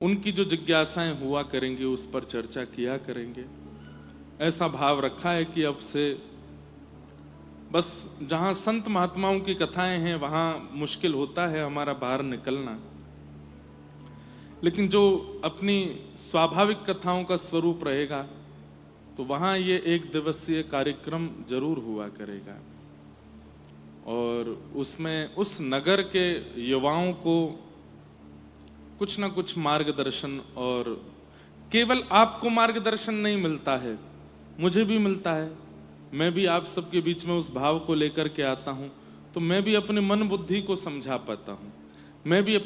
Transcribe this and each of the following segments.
उनकी जो जिज्ञासाएं हुआ करेंगी उस पर चर्चा किया करेंगे। ऐसा भाव रखा है कि अब से बस जहां संत महात्माओं की कथाएं हैं वहां मुश्किल होता है हमारा बाहर निकलना, लेकिन जो अपनी स्वाभाविक कथाओं का स्वरूप रहेगा तो वहां ये एक दिवसीय कार्यक्रम जरूर हुआ करेगा और उसमें उस नगर के युवाओं को कुछ ना कुछ मार्गदर्शन, और केवल आपको मार्गदर्शन नहीं मिलता है, मुझे भी मिलता है। मैं भी आप सबके बीच में उस भाव को लेकर के आता हूं तो मैं भी अपने मन बुद्धि को समझा पाता हूं। मैं भी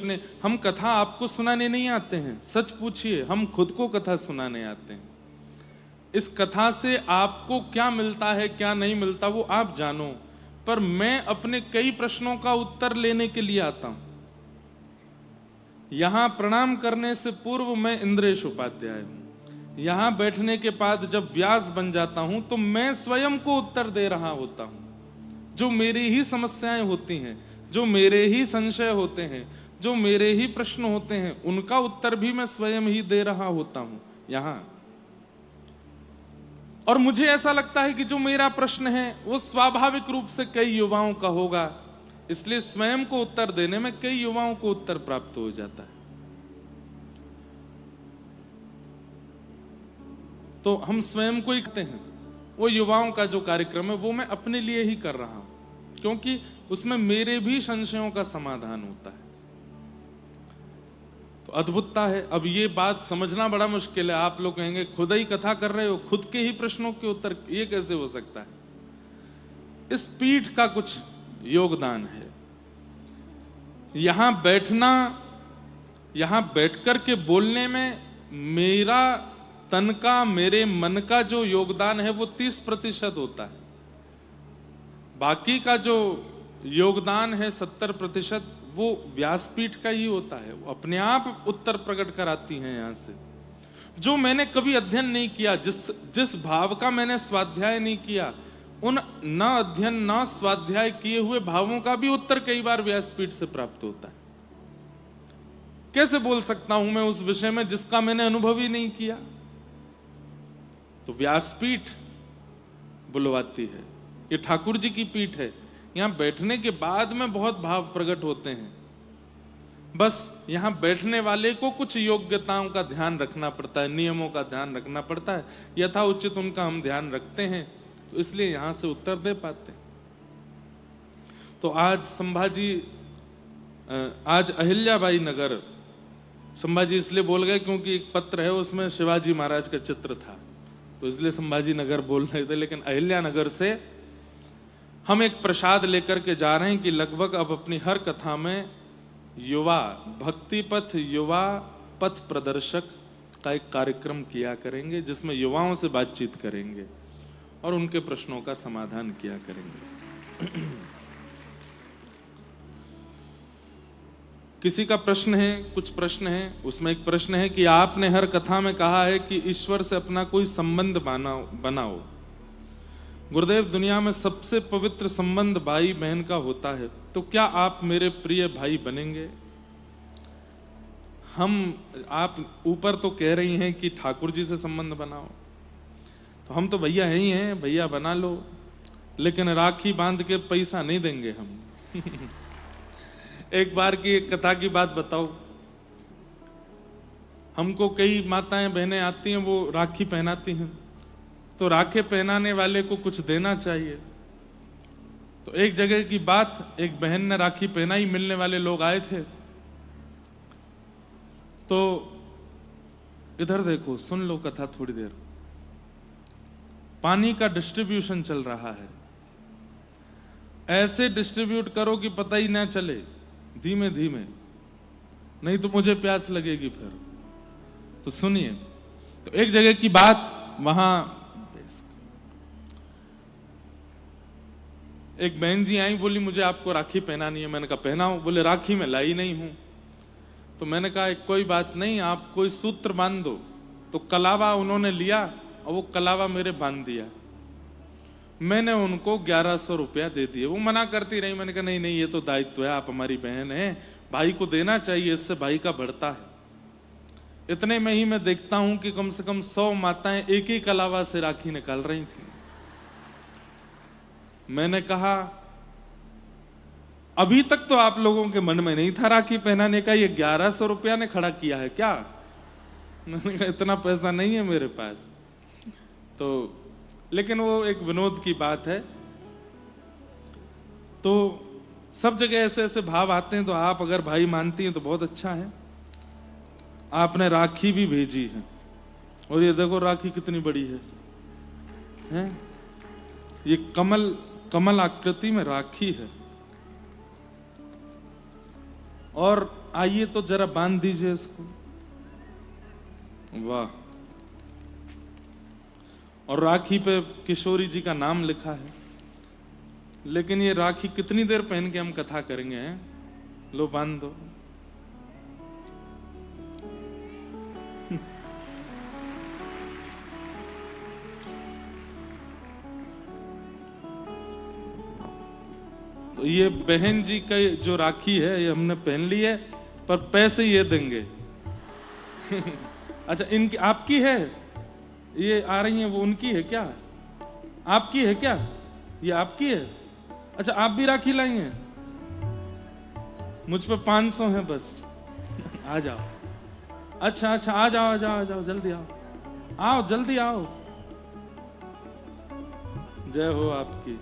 हम कथा आपको सुनाने नहीं आते हैं, सच पूछिए, हम खुद को कथा सुनाने आते हैं। इस कथा से आपको क्या मिलता है क्या नहीं मिलता वो आप जानो, पर मैं अपने कई प्रश्नों का उत्तर लेने के लिए आता हूं। यहां प्रणाम करने से पूर्व मैं इंद्रेश उपाध्याय हूं, यहां बैठने के बाद जब व्यास बन जाता हूं तो मैं स्वयं को उत्तर दे रहा होता हूं। जो मेरी ही समस्याएं होती हैं, जो मेरे ही संशय होते हैं, जो मेरे ही प्रश्न होते हैं, उनका उत्तर भी मैं स्वयं ही दे रहा होता हूं यहां। और मुझे ऐसा लगता है कि जो मेरा प्रश्न है वो स्वाभाविक रूप से कई युवाओं का होगा, इसलिए स्वयं को उत्तर देने में कई युवाओं को उत्तर प्राप्त हो जाता है। तो हम स्वयं को ही कहते हैं, वो युवाओं का जो कार्यक्रम है वो मैं अपने लिए ही कर रहा हूं, क्योंकि उसमें मेरे भी संशयों का समाधान होता है। तो अद्भुतता है। अब ये बात समझना बड़ा मुश्किल है। आप लोग कहेंगे खुद ही कथा कर रहे हो, खुद के ही प्रश्नों के उत्तर, ये कैसे हो सकता है? इस पीठ का कुछ योगदान है। यहां बैठना, यहां बैठकर के बोलने में मेरा तन का, मेरे मन का जो योगदान है वो 30% होता है। बाकी का जो योगदान है 70% वो व्यासपीठ का ही होता है। वो अपने आप उत्तर प्रकट कराती हैं यहां से। जो मैंने कभी अध्ययन नहीं किया, जिस भाव का मैंने स्वाध्याय नहीं किया, उन न अध्ययन न स्वाध्याय किए हुए भावों का भी उत्तर कई बार व्यासपीठ से प्राप्त होता है। कैसे बोल सकता हूं मैं उस विषय में जिसका मैंने अनुभव ही नहीं किया? तो व्यासपीठ बुलवाती है। ये ठाकुर जी की पीठ है। यहां बैठने के बाद में बहुत भाव प्रकट होते हैं। बस यहां बैठने वाले को कुछ योग्यताओं का ध्यान रखना पड़ता है, नियमों का ध्यान रखना पड़ता है। यथाउचित उनका हम ध्यान रखते हैं तो इसलिए यहां से उत्तर दे पाते हैं। तो आज अहिल्याबाई नगर, संभाजी इसलिए बोल गए क्योंकि एक पत्र है उसमें शिवाजी महाराज का चित्र था, तो इसलिए संभाजी नगर बोल रहे थे। लेकिन अहिल्या नगर से हम एक प्रसाद लेकर के जा रहे हैं कि लगभग अब अपनी हर कथा में युवा भक्ति पथ, युवा पथ प्रदर्शक का एक कार्यक्रम किया करेंगे, जिसमें युवाओं से बातचीत करेंगे और उनके प्रश्नों का समाधान किया करेंगे। किसी का प्रश्न है, कुछ प्रश्न है। उसमें एक प्रश्न है कि आपने हर कथा में कहा है कि ईश्वर से अपना कोई संबंध बनाओ। गुरुदेव, दुनिया में सबसे पवित्र संबंध भाई बहन का होता है, तो क्या आप मेरे प्रिय भाई बनेंगे? आप ऊपर तो कह रही हैं कि ठाकुर जी से संबंध बनाओ, तो हम तो भैया ही हैं, भैया बना लो, लेकिन राखी बांध के पैसा नहीं देंगे हम। एक बार की एक कथा की बात बताओ। हमको कई माताएं बहनें आती हैं, वो राखी पहनाती हैं, तो राखी पहनाने वाले को कुछ देना चाहिए। तो एक जगह की बात, एक बहन ने राखी पहनाई, मिलने वाले लोग आए थे। तो इधर देखो, सुन लो कथा थोड़ी देर। पानी का डिस्ट्रीब्यूशन चल रहा है। ऐसे डिस्ट्रीब्यूट करो कि पता ही ना चले, धीमे धीमे, नहीं तो मुझे प्यास लगेगी फिर। तो सुनिए, तो एक जगह की बात, वहां एक बहन जी आई, बोली मुझे आपको राखी पहनानी है। मैंने कहा पहनाओ। बोले राखी में लाई नहीं हूं। तो मैंने कहा कोई बात नहीं, आप कोई सूत्र बांध दो। तो कलावा उन्होंने लिया और वो कलावा मेरे बांध दिया। मैंने उनको 1100 रुपया दे दिए। वो मना करती रही। मैंने कहा नहीं नहीं, ये तो दायित्व है, आप हमारी बहन है, भाई को देना चाहिए, इससे भाई का बढ़ता है। इतने में ही मैं देखता हूं कि कम से कम 100 माताएं एक ही कलावा से राखी निकाल रही थी। मैंने कहा अभी तक तो आप लोगों के मन में नहीं था राखी पहनाने का, ये 1100 रुपया ने खड़ा किया है क्या? मैंने कहा इतना पैसा नहीं है मेरे पास। तो लेकिन वो एक विनोद की बात है। तो सब जगह ऐसे ऐसे भाव आते हैं, तो आप अगर भाई मानती हैं तो बहुत अच्छा है। आपने राखी भी भेजी है, और ये देखो राखी कितनी बड़ी है? ये कमल आकृति में राखी है। और आइए तो जरा बांध दीजिए इसको। वाह! और राखी पे किशोरी जी का नाम लिखा है। लेकिन ये राखी कितनी देर पहन के हम कथा करेंगे? हैं? लो बांध दो। तो ये बहन जी का जो राखी है ये हमने पहन ली है, पर पैसे ये देंगे। अच्छा, इनकी आपकी है? ये आ रही है वो उनकी है क्या? आपकी है क्या? ये आपकी है? अच्छा, आप भी राखी लाई हैं? मुझ पे 500 है बस। आ जाओ। अच्छा, आ जाओ जल्दी आओ जल्दी आओ। जय हो आपकी।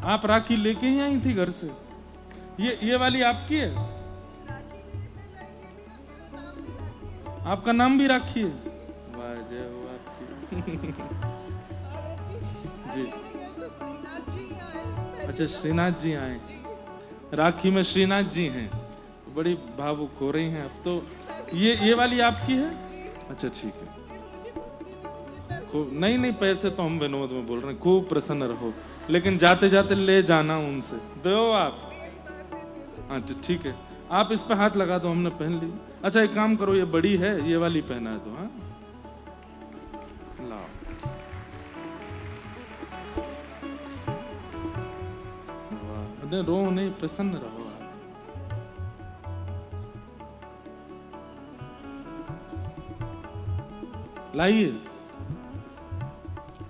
आप राखी लेके ही आई थी घर से? ये वाली आपकी है? आपका नाम भी राखी है? वाह, जय हो आपकी। जी। अच्छा, श्रीनाथ जी आए। राखी में श्रीनाथ जी हैं। बड़ी भावुक हो रही हैं अब तो। ये वाली आपकी है? अच्छा, ठीक है। खूब नहीं, पैसे तो हम विनोद में बोल रहे हैं। खूब प्रसन्न रहो, लेकिन जाते जाते ले जाना उनसे। दो आप। अच्छा, ठीक है। आप इस पे हाथ लगा दो, हमने पहन ली। अच्छा, एक काम करो, ये बड़ी है, ये वाली पहना दो। हाँ, लाओ। वाह, रो नहीं, प्रसन्न रहो आप। लाइए,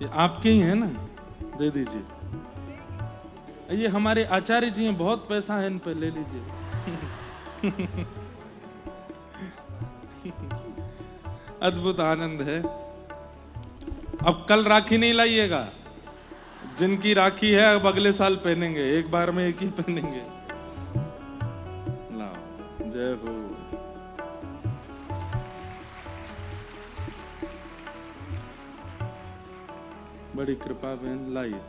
ये आपके ही है ना? दे दीजिए। ये हमारे आचार्य जी हैं, बहुत पैसा है इन पे, ले लीजिए। अद्भुत आनंद है। अब कल राखी नहीं लाइएगा। जिनकी राखी है अब अगले साल पहनेंगे, एक बार में एक ही पहनेंगे। लाओ, जय हो। बड़ी कृपा बहन, लाइए,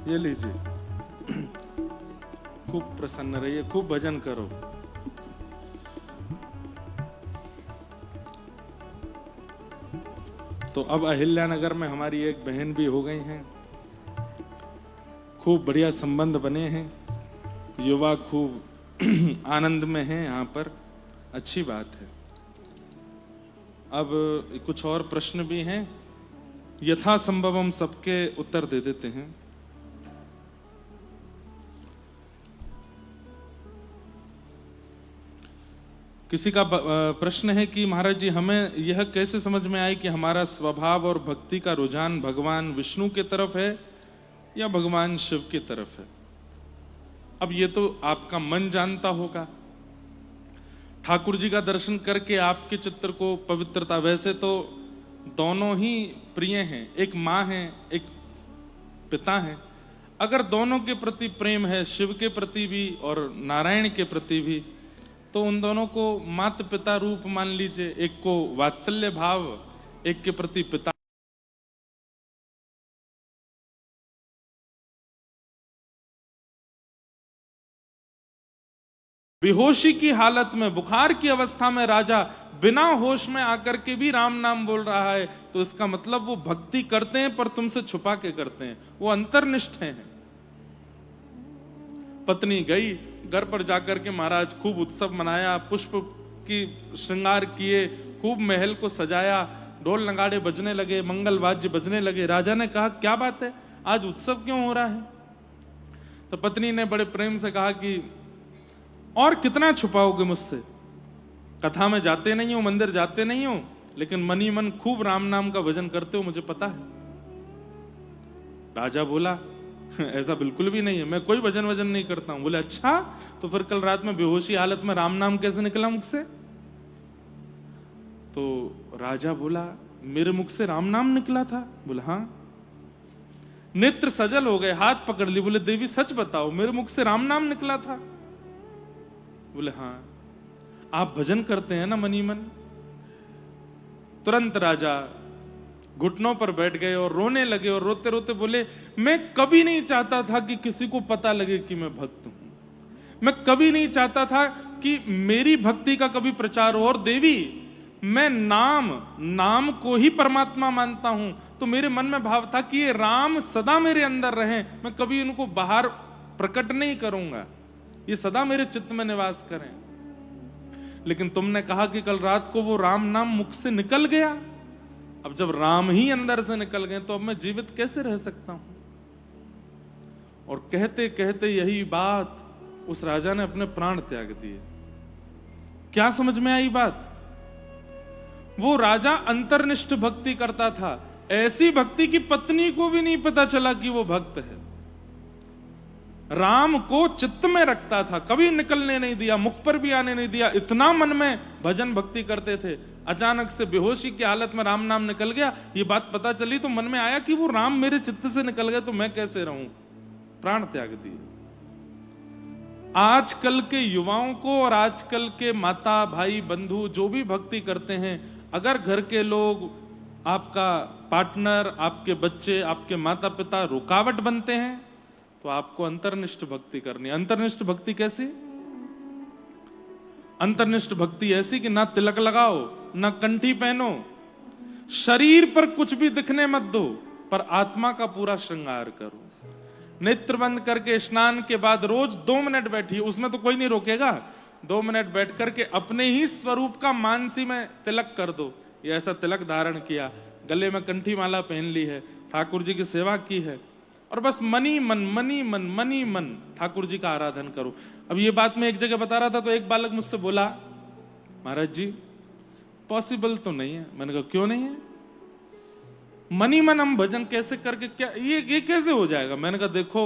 ये लीजिए। खूब प्रसन्न रहिए, खूब भजन करो। तो अब अहिल्यानगर में हमारी एक बहन भी हो गई हैं। खूब बढ़िया संबंध बने हैं। युवा खूब आनंद में हैं यहाँ पर। अच्छी बात है। अब कुछ और प्रश्न भी हैं, यथा संभव हम सबके उत्तर दे देते हैं। किसी का प्रश्न है कि महाराज जी, हमें यह कैसे समझ में आए कि हमारा स्वभाव और भक्ति का रुझान भगवान विष्णु की तरफ है या भगवान शिव की तरफ है? अब ये तो आपका मन जानता होगा। ठाकुर जी का दर्शन करके आपके चित्र को पवित्रता, वैसे तो दोनों ही प्रिय हैं, एक माँ है, एक पिता है। अगर दोनों के प्रति प्रेम है, शिव के प्रति भी और नारायण के प्रति भी, तो उन दोनों को माता पिता रूप मान लीजिए। एक को वात्सल्य भाव, एक के प्रति पिता। बेहोशी की हालत में, बुखार की अवस्था में राजा बिना होश में आकर के भी राम नाम बोल रहा है, तो इसका मतलब वो भक्ति करते हैं, पर तुमसे छुपा के करते हैं। वो अंतर्निष्ठ हैं। पत्नी गई घर पर जाकर के, महाराज खूब उत्सव मनाया, पुष्प की श्रृंगार किए, खूब महल को सजाया, ढोल नगाड़े बजने लगे, मंगल वाद्य बजने लगे। राजा ने कहा, क्या बात है, आज उत्सव क्यों हो रहा है? तो पत्नी ने बड़े प्रेम से कहा कि और कितना छुपाओगे मुझसे? कथा में जाते नहीं हो, मंदिर जाते नहीं हो, लेकिन मनी मन खूब राम नाम का भजन करते हो, मुझे पता है। राजा बोला ऐसा बिल्कुल भी नहीं है, मैं कोई भजन वजन नहीं करता हूं। बोले अच्छा, तो फिर कल रात में बेहोशी हालत में राम नाम कैसे निकला मुख से? तो राजा बोला मेरे मुख से राम नाम निकला था? बोला हाँ। नेत्र सजल हो गए, हाथ पकड़ ली, बोले देवी सच बताओ, मेरे मुख से राम नाम निकला था? बोले हाँ। आप भजन करते हैं ना मनी मन? तुरंत राजा घुटनों पर बैठ गए और रोने लगे, और रोते रोते बोले मैं कभी नहीं चाहता था कि किसी को पता लगे कि मैं भक्त हूं। मैं कभी नहीं चाहता था कि मेरी भक्ति का कभी प्रचार हो। और देवी, मैं नाम को ही परमात्मा मानता हूं, तो मेरे मन में भाव था कि ये राम सदा मेरे अंदर रहें, मैं कभी इनको बाहर प्रकट नहीं करूंगा, ये सदा मेरे चित्त में निवास करें। लेकिन तुमने कहा कि कल रात को वो राम नाम मुख से निकल गया। अब जब राम ही अंदर से निकल गए तो अब मैं जीवित कैसे रह सकता हूं? और कहते कहते यही बात उस राजा ने अपने प्राण त्याग दिए। क्या समझ में आई बात? वो राजा अंतर्निष्ठ भक्ति करता था, ऐसी भक्ति की पत्नी को भी नहीं पता चला कि वो भक्त है। राम को चित्त में रखता था, कभी निकलने नहीं दिया, मुख पर भी आने नहीं दिया, इतना मन में भजन भक्ति करते थे। अचानक से बेहोशी की हालत में राम नाम निकल गया, ये बात पता चली तो मन में आया कि वो राम मेरे चित्त से निकल गए तो मैं कैसे रहूं? प्राण त्याग दिए। आजकल के युवाओं को और आजकल के माता भाई बंधु जो भी भक्ति करते हैं, अगर घर के लोग, आपका पार्टनर, आपके बच्चे, आपके माता पिता रुकावट बनते हैं तो आपको अंतर्निष्ठ भक्ति करनी है। अंतर्निष्ठ भक्ति कैसी? अंतर्निष्ठ भक्ति ऐसी कि ना तिलक लगाओ, ना कंठी पहनो, शरीर पर कुछ भी दिखने मत दो, पर आत्मा का पूरा श्रृंगार करो। नेत्र बंद करके स्नान के बाद रोज 2 मिनट बैठिए, उसमें तो कोई नहीं रोकेगा। 2 मिनट बैठ करके अपने ही स्वरूप का मानसी में तिलक कर दो। ये ऐसा तिलक धारण किया, गले में कंठी माला पहन ली है, ठाकुर जी की सेवा की है, और बस मनी मन ठाकुर जी का आराधन करो। अब ये बात मैं एक जगह बता रहा था तो एक बालक मुझसे बोला, महाराज जी पॉसिबल तो नहीं है। मैंने कहा क्यों नहीं है? मनी मन हम भजन कैसे करके, क्या ये कैसे हो जाएगा? मैंने कहा देखो,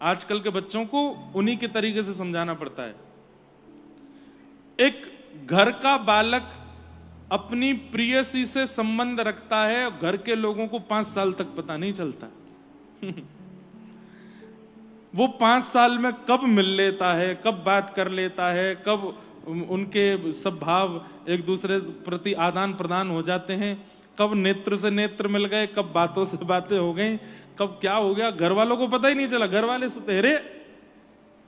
आजकल के बच्चों को उन्हीं के तरीके से समझाना पड़ता है। एक घर का बालक अपनी प्रियसी से संबंध रखता है, घर के लोगों को 5 साल तक पता नहीं चलता। वो 5 साल में कब मिल लेता है, कब बात कर लेता है, कब उनके सब भाव एक दूसरे प्रति आदान प्रदान हो जाते हैं, कब नेत्र से नेत्र मिल गए, कब बातों से बातें हो गई, कब क्या हो गया, घर वालों को पता ही नहीं चला। घर वाले सोचते अरे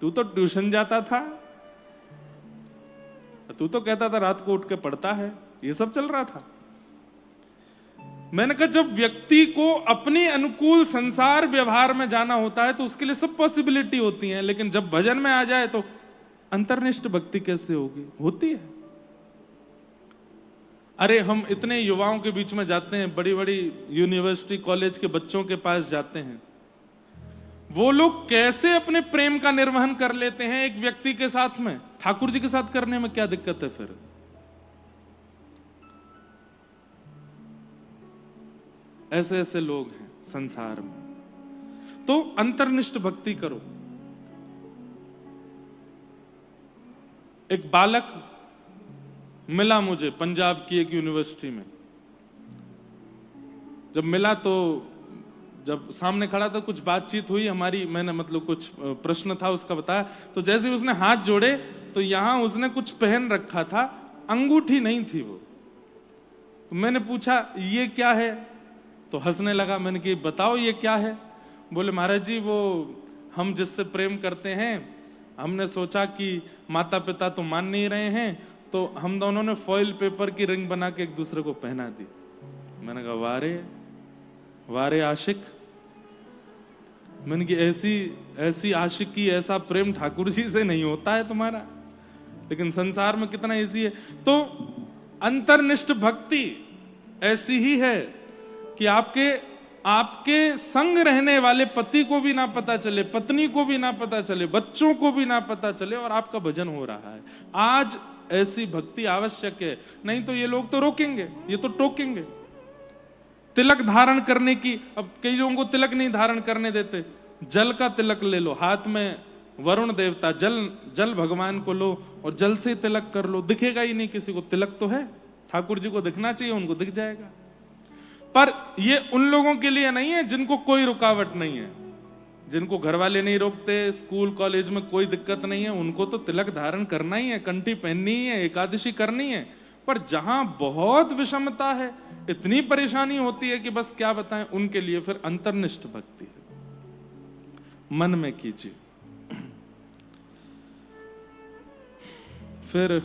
तू तो ट्यूशन जाता था, तू तो कहता था रात को उठ के पढ़ता है, ये सब चल रहा था। मैंने कहा जब व्यक्ति को अपनी अनुकूल संसार व्यवहार में जाना होता है तो उसके लिए सब पॉसिबिलिटी होती हैं, लेकिन जब भजन में आ जाए तो अंतर्निष्ठ भक्ति कैसे होगी? होती है। अरे हम इतने युवाओं के बीच में जाते हैं, बड़ी बड़ी यूनिवर्सिटी कॉलेज के बच्चों के पास जाते हैं, वो लोग कैसे अपने प्रेम का निर्वहन कर लेते हैं एक व्यक्ति के साथ में। ठाकुर जी के साथ करने में क्या दिक्कत है फिर? ऐसे ऐसे लोग हैं संसार में। तो अंतर्निष्ठ भक्ति करो। एक बालक मिला मुझे पंजाब की एक यूनिवर्सिटी में। जब मिला तो जब सामने खड़ा था, कुछ बातचीत हुई हमारी, मैंने मतलब कुछ प्रश्न था उसका बताया, तो जैसे ही उसने हाथ जोड़े तो यहां उसने कुछ पहन रखा था, अंगूठी नहीं थी वो। तो मैंने पूछा ये क्या है? तो हंसने लगा। मैंने कहा बताओ ये क्या है? बोले महाराज जी वो हम जिससे प्रेम करते हैं, हमने सोचा कि माता पिता तो मान नहीं रहे हैं, तो हम दोनों ने फॉइल पेपर की रिंग बना के एक दूसरे को पहना दी। मैंने कहा वारे वारे आशिक। मैंने कहा ऐसी आशिकी, ऐसा प्रेम ठाकुर जी से नहीं होता है तुम्हारा, लेकिन संसार में कितना ऐसी है। तो अंतर्निष्ठ भक्ति ऐसी ही है कि आपके आपके संग रहने वाले पति को भी ना पता चले, पत्नी को भी ना पता चले, बच्चों को भी ना पता चले और आपका भजन हो रहा है। आज ऐसी भक्ति आवश्यक है, नहीं तो ये लोग तो रोकेंगे, ये तो टोकेंगे। तिलक धारण करने की, अब कई लोगों को तिलक नहीं धारण करने देते। जल का तिलक ले लो, हाथ में वरुण देवता, जल भगवान को लो और जल से तिलक कर लो, दिखेगा ही नहीं किसी को। तिलक तो है, ठाकुर जी को दिखना चाहिए, उनको दिख जाएगा। पर ये उन लोगों के लिए नहीं है जिनको कोई रुकावट नहीं है, जिनको घर वाले नहीं रोकते, स्कूल कॉलेज में कोई दिक्कत नहीं है, उनको तो तिलक धारण करना ही है, कंठी पहननी ही है, एकादशी करनी है। पर जहां बहुत विषमता है, इतनी परेशानी होती है कि बस क्या बताएं, उनके लिए फिर अंतर्निष्ठ भक्ति है, मन में कीजिए। फिर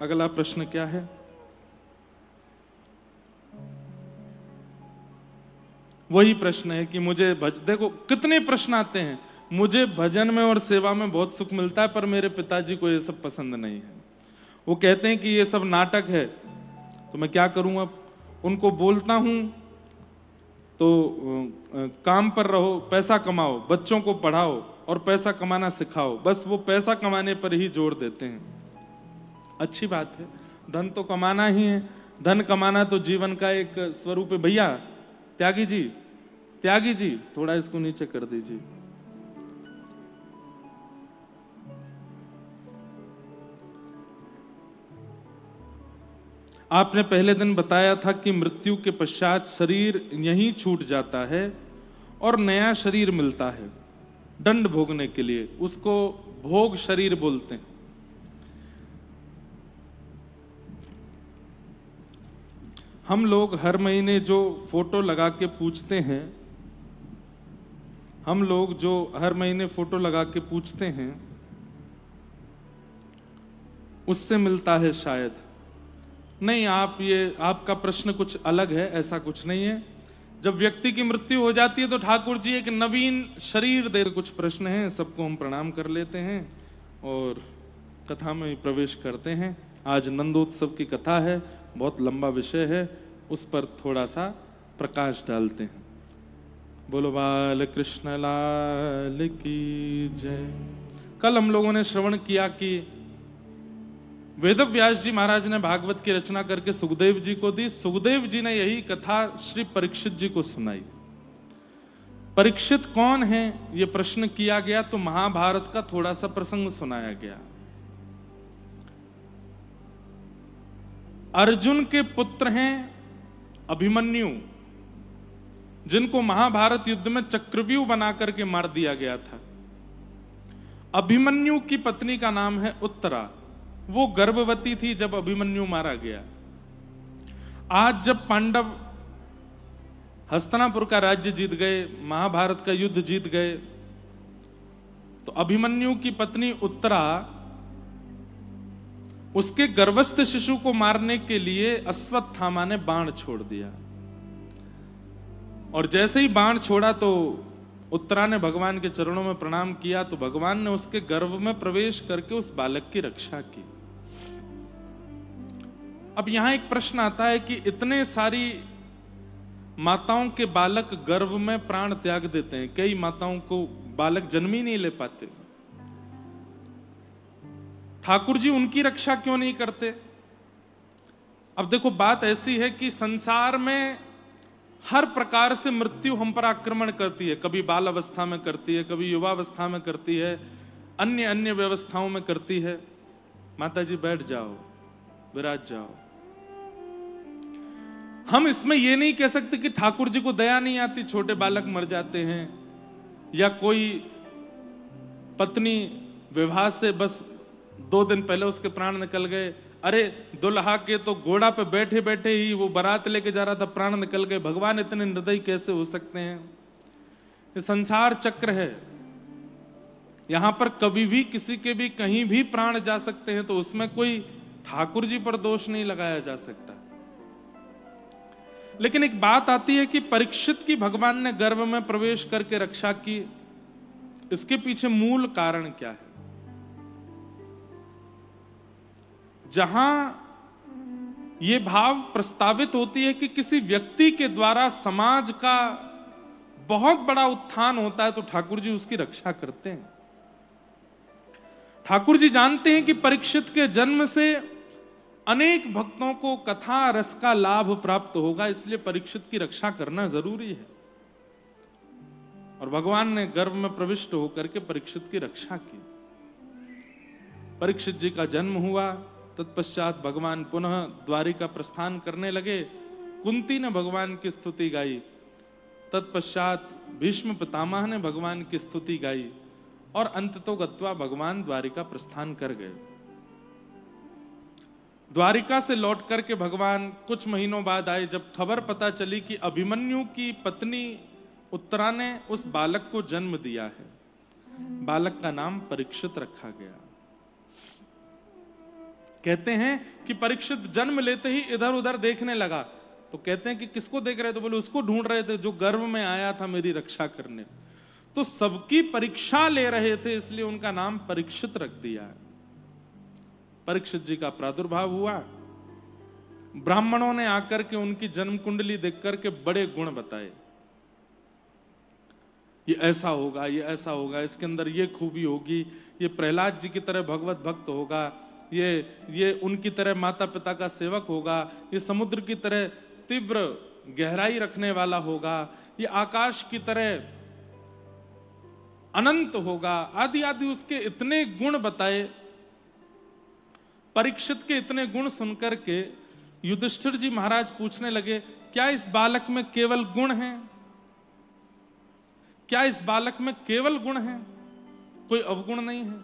अगला प्रश्न क्या है? वही प्रश्न है कि मुझे देखो कितने प्रश्न आते हैं, मुझे भजन में और सेवा में बहुत सुख मिलता है पर मेरे पिताजी को ये सब पसंद नहीं है। वो कहते हैं कि ये सब नाटक है, तो मैं क्या करूं? अब उनको बोलता हूं तो काम पर रहो, पैसा कमाओ, बच्चों को पढ़ाओ और पैसा कमाना सिखाओ, बस वो पैसा कमाने पर ही जोर देते हैं। अच्छी बात है, धन तो कमाना ही है, धन कमाना तो जीवन का एक स्वरूप है। भैया त्यागी जी थोड़ा इसको नीचे कर दीजिए। आपने पहले दिन बताया था कि मृत्यु के पश्चात शरीर यहीं छूट जाता है और नया शरीर मिलता है दंड भोगने के लिए, उसको भोग शरीर बोलते हैं। हम लोग हर महीने जो फोटो लगा के पूछते हैं, उससे मिलता है शायद। नहीं, आपका प्रश्न कुछ अलग है, ऐसा कुछ नहीं है। जब व्यक्ति की मृत्यु हो जाती है तो ठाकुर जी एक नवीन शरीर दे। कुछ प्रश्न हैं, सबको हम प्रणाम कर लेते हैं और कथा में प्रवेश करते हैं। आज नंदोत्सव की कथा है, बहुत लंबा विषय है, उस पर थोड़ा सा प्रकाश डालते हैं। बोलो बाल कृष्ण लाल की जय। कल हम लोगों ने श्रवण किया कि वेद व्यास जी महाराज ने भागवत की रचना करके सुखदेव जी को दी। सुखदेव जी ने यही कथा श्री परीक्षित जी को सुनाई। परीक्षित कौन है ये प्रश्न किया गया तो महाभारत का थोड़ा सा प्रसंग सुनाया गया। अर्जुन के पुत्र हैं अभिमन्यु, जिनको महाभारत युद्ध में चक्रव्यूह बना करके मार दिया गया था। अभिमन्यु की पत्नी का नाम है उत्तरा, वो गर्भवती थी जब अभिमन्यु मारा गया। आज जब पांडव हस्तिनापुर का राज्य जीत गए, महाभारत का युद्ध जीत गए, तो अभिमन्यु की पत्नी उत्तरा उसके गर्भस्थ शिशु को मारने के लिए अश्वत्थामा ने बाण छोड़ दिया। और जैसे ही बाण छोड़ा तो उत्तरा ने भगवान के चरणों में प्रणाम किया, तो भगवान ने उसके गर्भ में प्रवेश करके उस बालक की रक्षा की। अब यहां एक प्रश्न आता है कि इतने सारी माताओं के बालक गर्भ में प्राण त्याग देते हैं, कई माताओं को बालक जन्म ही नहीं ले पाते, ठाकुर जी उनकी रक्षा क्यों नहीं करते? अब देखो, बात ऐसी है कि संसार में हर प्रकार से मृत्यु हम पर आक्रमण करती है। कभी बाल अवस्था में करती है, कभी युवावस्था में करती है, अन्य अन्य व्यवस्थाओं में करती है। माता जी बैठ जाओ, विराज जाओ। हम इसमें यह नहीं कह सकते कि ठाकुर जी को दया नहीं आती, छोटे बालक मर जाते हैं, या कोई पत्नी विवाह से बस 2 दिन पहले उसके प्राण निकल गए। अरे दुल्हा के तो घोड़ा पे बैठे बैठे ही वो बारात लेके जा रहा था, प्राण निकल गए। भगवान इतने निर्दयी कैसे हो सकते हैं? ये संसार चक्र है, यहां पर कभी भी किसी के भी कहीं भी प्राण जा सकते हैं, तो उसमें कोई ठाकुर जी पर दोष नहीं लगाया जा सकता। लेकिन एक बात आती है कि परीक्षित की भगवान ने गर्भ में प्रवेश करके रक्षा की, इसके पीछे मूल कारण क्या है? जहां ये भाव प्रस्तावित होती है कि किसी व्यक्ति के द्वारा समाज का बहुत बड़ा उत्थान होता है तो ठाकुर जी उसकी रक्षा करते हैं। ठाकुर जी जानते हैं कि परीक्षित के जन्म से अनेक भक्तों को कथा रस का लाभ प्राप्त होगा, इसलिए परीक्षित की रक्षा करना जरूरी है। और भगवान ने गर्भ में प्रविष्ट होकर के परीक्षित की रक्षा की। परीक्षित जी का जन्म हुआ, तत्पश्चात भगवान पुनः द्वारिका प्रस्थान करने लगे। कुंती ने भगवान की स्तुति गाई, तत्पश्चात भीष्म पितामह ने भगवान की स्तुति गाई और अंततो गत्वा भगवान द्वारिका प्रस्थान कर गए। द्वारिका से लौट करके भगवान कुछ महीनों बाद आए, जब खबर पता चली कि अभिमन्यु की पत्नी उत्तरा ने उस बालक को जन्म दिया है। बालक का नाम परीक्षित रखा गया। कहते हैं कि परीक्षित जन्म लेते ही इधर उधर देखने लगा, तो कहते हैं कि किसको देख रहे थे? बोले उसको ढूंढ रहे थे जो गर्भ में आया था मेरी रक्षा करने। तो सबकी परीक्षा ले रहे थे, इसलिए उनका नाम परीक्षित रख दिया। परीक्षित जी का प्रादुर्भाव हुआ। ब्राह्मणों ने आकर के उनकी जन्म कुंडली देख करके बड़े गुण बताए। ये ऐसा होगा, ये ऐसा होगा, इसके अंदर ये खूबी होगी, ये प्रहलाद जी की तरह भगवत भक्त होगा, ये उनकी तरह माता पिता का सेवक होगा, ये समुद्र की तरह तीव्र गहराई रखने वाला होगा, ये आकाश की तरह अनंत होगा, आदि आदि उसके इतने गुण बताए। परीक्षित के इतने गुण सुनकर के युधिष्ठिर जी महाराज पूछने लगे, क्या इस बालक में केवल गुण हैं? क्या इस बालक में केवल गुण हैं, कोई अवगुण नहीं है?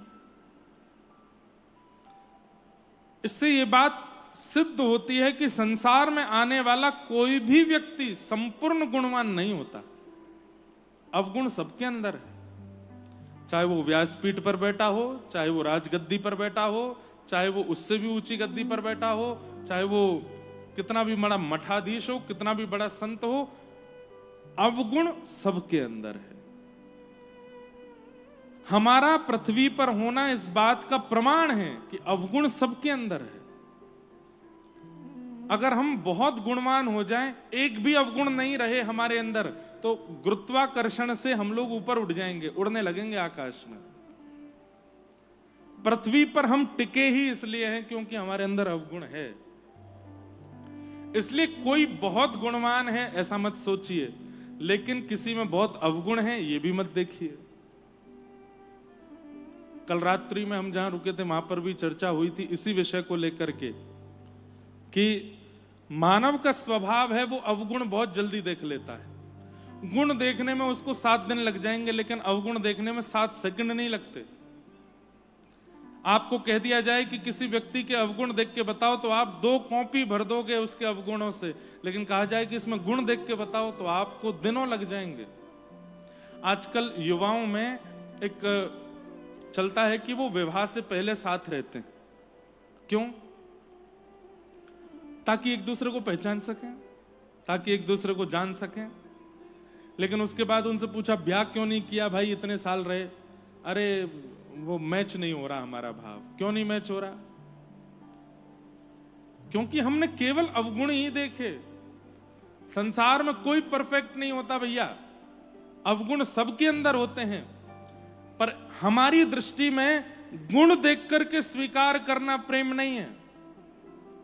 इससे यह बात सिद्ध होती है कि संसार में आने वाला कोई भी व्यक्ति संपूर्ण गुणवान नहीं होता। अवगुण सबके अंदर है, चाहे वो व्यासपीठ पर बैठा हो, चाहे वो राजगद्दी पर बैठा हो, चाहे वो उससे भी ऊंची गद्दी पर बैठा हो, चाहे वो कितना भी बड़ा मठाधीश हो, कितना भी बड़ा संत हो, अवगुण सबके अंदर है। हमारा पृथ्वी पर होना इस बात का प्रमाण है कि अवगुण सबके अंदर है। अगर हम बहुत गुणवान हो जाएं, एक भी अवगुण नहीं रहे हमारे अंदर, तो गुरुत्वाकर्षण से हम लोग ऊपर उड़ जाएंगे, उड़ने लगेंगे आकाश में। पृथ्वी पर हम टिके ही इसलिए हैं क्योंकि हमारे अंदर अवगुण है। इसलिए कोई बहुत गुणवान है ऐसा मत सोचिए, लेकिन किसी में बहुत अवगुण है ये भी मत देखिए। कल रात्रि में हम जहां रुके थे वहां पर भी चर्चा हुई थी इसी विषय को लेकर के कि मानव का स्वभाव है वो अवगुण बहुत जल्दी देख लेता है। गुण देखने में उसको 7 दिन लग जाएंगे, लेकिन अवगुण देखने में 7 सेकंड नहीं लगते। आपको कह दिया जाए कि किसी व्यक्ति के अवगुण देख के बताओ तो आप 2 कॉपी भर दोगे उसके अवगुणों से, लेकिन कहा जाए कि इसमें गुण देख के बताओ तो आपको दिनों लग जाएंगे। आजकल युवाओं में एक चलता है कि वो विवाह से पहले साथ रहते हैं। क्यों? ताकि एक दूसरे को पहचान सकें, ताकि एक दूसरे को जान सकें। लेकिन उसके बाद उनसे पूछा ब्याह क्यों नहीं किया भाई, इतने साल रहे? अरे वो मैच नहीं हो रहा हमारा भाव। क्यों नहीं मैच हो रहा? क्योंकि हमने केवल अवगुण ही देखे। संसार में कोई परफेक्ट नहीं होता भैया, अवगुण सबके अंदर होते हैं, पर हमारी दृष्टि में गुण देख करके स्वीकार करना प्रेम नहीं है,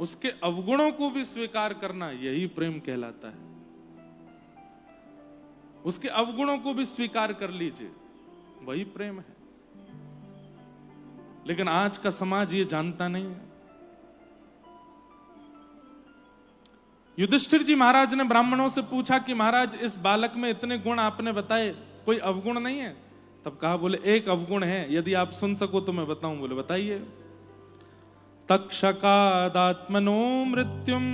उसके अवगुणों को भी स्वीकार करना यही प्रेम कहलाता है। उसके अवगुणों को भी स्वीकार कर लीजिए, वही प्रेम है। लेकिन आज का समाज ये जानता नहीं है। युधिष्ठिर जी महाराज ने ब्राह्मणों से पूछा कि महाराज इस बालक में इतने गुण आपने बताए, कोई अवगुण नहीं है? तब कहा, बोले एक अवगुण है, यदि आप सुन सको तो मैं बताऊं। बोले बताइए। तक्षकादात्मनो मृत्युम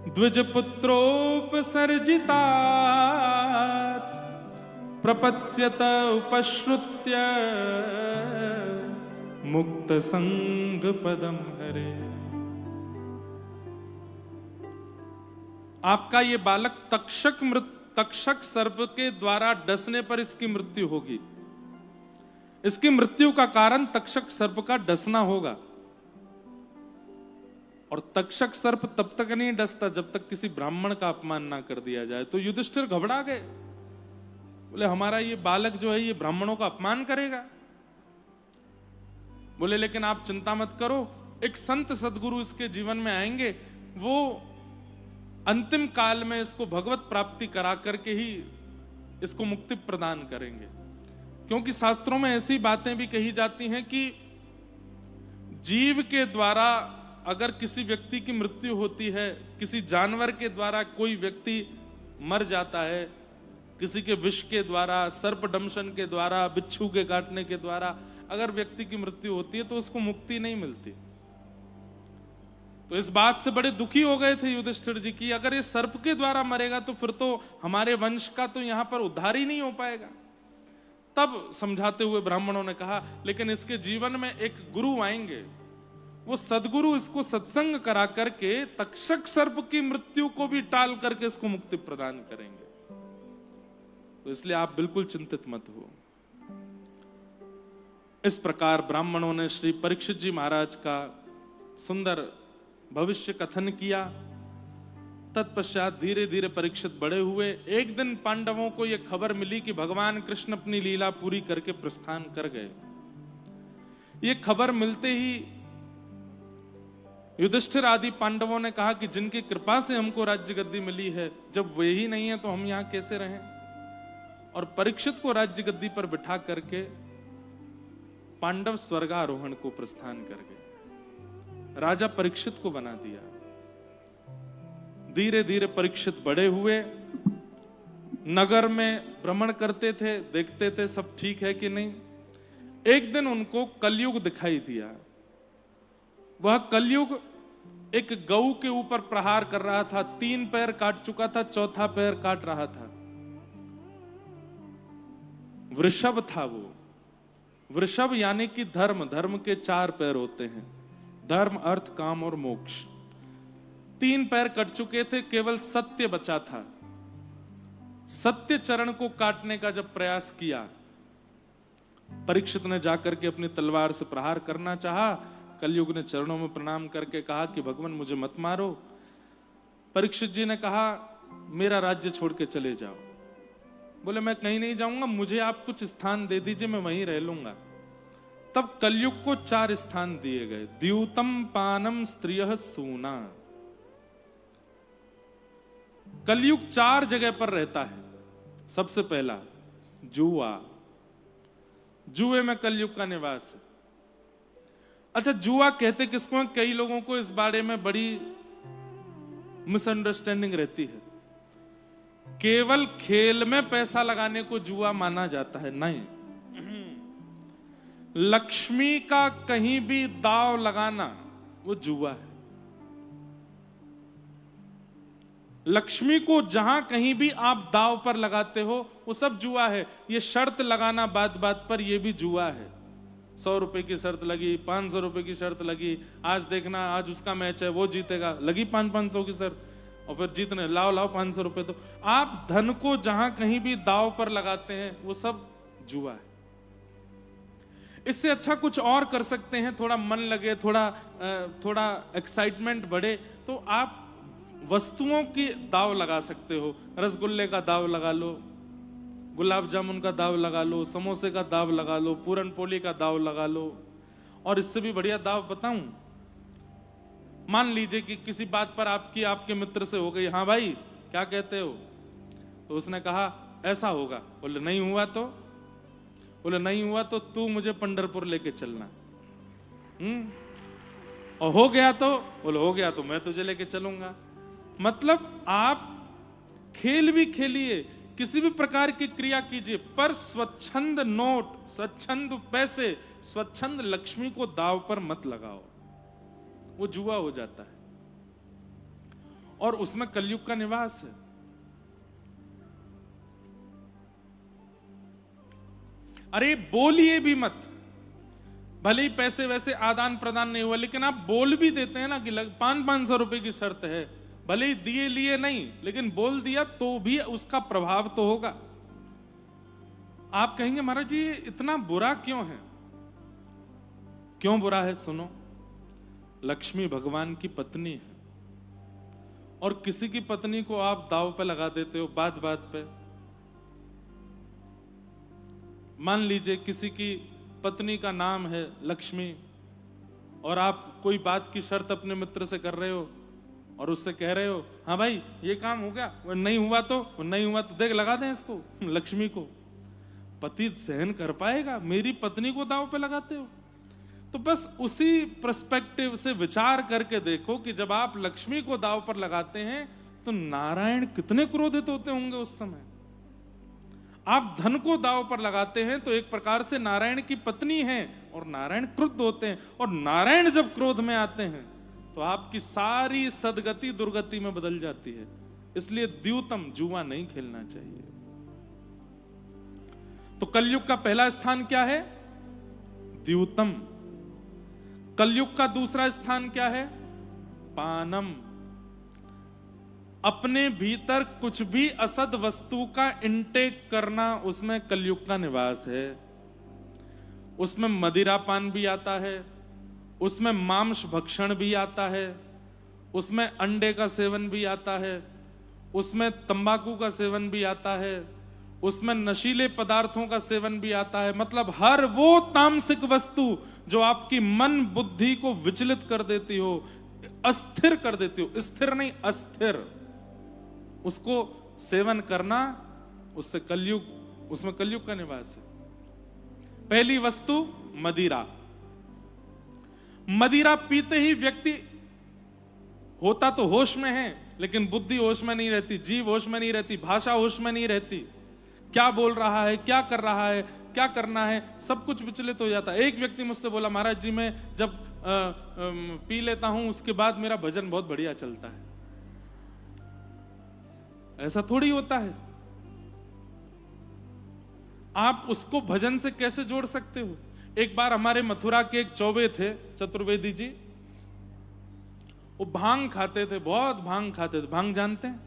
द्विज पुत्रोपसर्जिता प्रपत्स्यत उपश्रुत्य मुक्त संग पदम हरे। आपका ये बालक तक्षक सर्प के द्वारा डसने पर इसकी मृत्यु होगी। इसकी मृत्यु का कारण तक्षक सर्प का डसना होगा। और तक्षक सर्प तब तक नहीं डसता जब तक किसी ब्राह्मण का अपमान ना कर दिया जाए। तो युधिष्ठिर घबरा गए, बोले हमारा ये बालक जो है ये ब्राह्मणों का अपमान करेगा। बोले लेकिन आप चिंता मत करो, एक संत सदगुरु इसके जीवन में आएंगे, वो अंतिम काल में इसको भगवत प्राप्ति करा करके ही इसको मुक्ति प्रदान करेंगे। क्योंकि शास्त्रों में ऐसी बातें भी कही जाती हैं कि जीव के द्वारा अगर किसी व्यक्ति की मृत्यु होती है, किसी जानवर के द्वारा कोई व्यक्ति मर जाता है, किसी के विष के द्वारा, सर्प दंशन के द्वारा, बिच्छू के काटने के द्वारा अगर व्यक्ति की मृत्यु होती है तो उसको मुक्ति नहीं मिलती। तो इस बात से बड़े दुखी हो गए थे युधिष्ठिर जी की, अगर ये सर्प के द्वारा मरेगा तो फिर तो हमारे वंश का तो यहां पर उद्धार ही नहीं हो पाएगा। तब समझाते हुए ब्राह्मणों ने कहा लेकिन इसके जीवन में एक गुरु आएंगे, वो सदगुरु इसको सत्संग करा करके तक्षक सर्प की मृत्यु को भी टाल करके इसको मुक्ति प्रदान करेंगे। तो इसलिए आप बिल्कुल चिंतित मत हो। इस प्रकार ब्राह्मणों ने श्री परीक्षित जी महाराज का सुंदर भविष्य कथन किया। तत्पश्चात धीरे धीरे परीक्षित बड़े हुए। एक दिन पांडवों को यह खबर मिली कि भगवान कृष्ण अपनी लीला पूरी करके प्रस्थान कर गए। ये खबर मिलते ही युधिष्ठिर आदि पांडवों ने कहा कि जिनकी कृपा से हमको राज्य गद्दी मिली है, जब वे ही नहीं है तो हम यहां कैसे रहें। और परीक्षित को राज्य गद्दी पर बिठा करके पांडव स्वर्गारोहण को प्रस्थान कर गए। राजा परीक्षित को बना दिया। धीरे धीरे परीक्षित बड़े हुए, नगर में भ्रमण करते थे, देखते थे सब ठीक है कि नहीं। एक दिन उनको कलयुग दिखाई दिया। वह कलयुग एक गऊ के ऊपर प्रहार कर रहा था। 3 पैर काट चुका था, 4था पैर काट रहा था। वृषभ था वो। वृषभ यानी कि धर्म, धर्म के 4 पैर होते हैं, धर्म, अर्थ, काम और मोक्ष। 3 पैर कट चुके थे, केवल सत्य बचा था। सत्य चरण को काटने का जब प्रयास किया, परीक्षित ने जाकर के अपनी तलवार से प्रहार करना चाहा। कलयुग ने चरणों में प्रणाम करके कहा कि भगवान मुझे मत मारो। परीक्षित जी ने कहा मेरा राज्य छोड़ के चले जाओ। बोले मैं कहीं नहीं जाऊंगा, मुझे आप कुछ स्थान दे दीजिए, मैं वहीं रह लूंगा। तब कलयुग को 4 स्थान दिए गए। द्यूतम पानम स्त्रियः सूना। कलयुग 4 जगह पर रहता है। सबसे पहला जुआ, जुए में कलयुग का निवास है। अच्छा, जुआ कहते किसको हैं? कई लोगों को इस बारे में बड़ी मिसअंडरस्टैंडिंग रहती है। केवल खेल में पैसा लगाने को जुआ माना जाता है, नहीं। लक्ष्मी का कहीं भी दाव लगाना वो जुआ है। लक्ष्मी को जहां कहीं भी आप दाव पर लगाते हो वो सब जुआ है। ये शर्त लगाना बात बात पर, ये भी जुआ है। 100 रुपए की शर्त लगी, 500 रुपए की शर्त लगी, आज देखना आज उसका मैच है वो जीतेगा, लगी 500 की शर्त, और फिर जीतने लाओ 500 रुपए। तो आप धन को जहां कहीं भी दाव पर लगाते हैं वो सब जुआ है। इससे अच्छा कुछ और कर सकते हैं, थोड़ा मन लगे, थोड़ा एक्साइटमेंट बढ़े, तो आप वस्तुओं की दाव लगा सकते हो। रसगुल्ले का दाव लगा लो, गुलाब जामुन का दाव लगा लो, समोसे का दाव लगा लो, पूरन पोली का दाव लगा लो। और इससे भी बढ़िया दाव बताऊं, मान लीजिए कि किसी बात पर आपके मित्र से हो गई, हाँ भाई क्या कहते हो, तो उसने कहा ऐसा होगा। बोले नहीं हुआ तो? बोले नहीं हुआ तो तू मुझे पंढरपुर लेके चलना। और हो गया तो? बोले हो गया तो मैं तुझे लेके चलूंगा। मतलब आप खेल भी खेलिए, किसी भी प्रकार की क्रिया कीजिए, पर स्वच्छंद नोट, स्वच्छंद पैसे, स्वच्छंद लक्ष्मी को दाव पर मत लगाओ, वो जुआ हो जाता है। और उसमें कलयुग का निवास है। अरे बोलिए भी मत, भले ही पैसे वैसे आदान प्रदान नहीं हुआ, लेकिन आप बोल भी देते हैं ना कि 500 रुपए की शर्त है, भले ही दिए लिए नहीं, लेकिन बोल दिया तो भी उसका प्रभाव तो होगा। आप कहेंगे महाराज जी इतना बुरा क्यों है? क्यों बुरा है सुनो। लक्ष्मी भगवान की पत्नी है, और किसी की पत्नी को आप दांव पे लगा देते हो बात बात पे। मान लीजिए किसी की पत्नी का नाम है लक्ष्मी, और आप कोई बात की शर्त अपने मित्र से कर रहे हो और उससे कह रहे हो हाँ भाई ये काम हो गया, वो नहीं हुआ तो देख लगा दें इसको, लक्ष्मी को। पति सहन कर पाएगा? मेरी पत्नी को दांव पे लगाते हो। तो बस उसी पर्सपेक्टिव से विचार करके देखो कि जब आप लक्ष्मी को दांव पर लगाते हैं तो नारायण कितने क्रोधित होते होंगे उस समय। आप धन को दांव पर लगाते हैं तो एक प्रकार से नारायण की पत्नी है और नारायण क्रुद्ध होते हैं, और नारायण जब क्रोध में आते हैं तो आपकी सारी सदगति दुर्गति में बदल जाती है। इसलिए द्यूतम, जुआ नहीं खेलना चाहिए। तो कलयुग का पहला स्थान क्या है? द्यूतम। कलयुग का दूसरा स्थान क्या है? पानम। अपने भीतर कुछ भी असद वस्तु का इंटेक करना, उसमें कलयुग का निवास है। उसमें मदिरापान भी आता है, उसमें मांस भक्षण भी आता है, उसमें अंडे का सेवन भी आता है, उसमें तंबाकू का सेवन भी आता है, उसमें नशीले पदार्थों का सेवन भी आता है। मतलब हर वो तामसिक वस्तु जो आपकी मन बुद्धि को विचलित कर देती हो, अस्थिर कर देती हो, स्थिर नहीं अस्थिर, उसको सेवन करना, उससे कलयुग, उसमें कलयुग का निवास है। पहली वस्तु मदिरा। मदिरा पीते ही व्यक्ति होता तो होश में है, लेकिन बुद्धि होश में नहीं रहती, जीव होश में नहीं रहती, भाषा होश में नहीं रहती। क्या बोल रहा है, क्या कर रहा है, क्या करना है, सब कुछ विचलित हो जाता है। एक व्यक्ति मुझसे बोला, महाराज जी मैं जब पी लेता हूं उसके बाद मेरा भजन बहुत बढ़िया चलता है। ऐसा थोड़ी होता है। आप उसको भजन से कैसे जोड़ सकते हो? एक बार हमारे मथुरा के एक चौबे थे, चतुर्वेदी जी, वो भांग खाते थे, बहुत भांग खाते थे। भांग जानते हैं?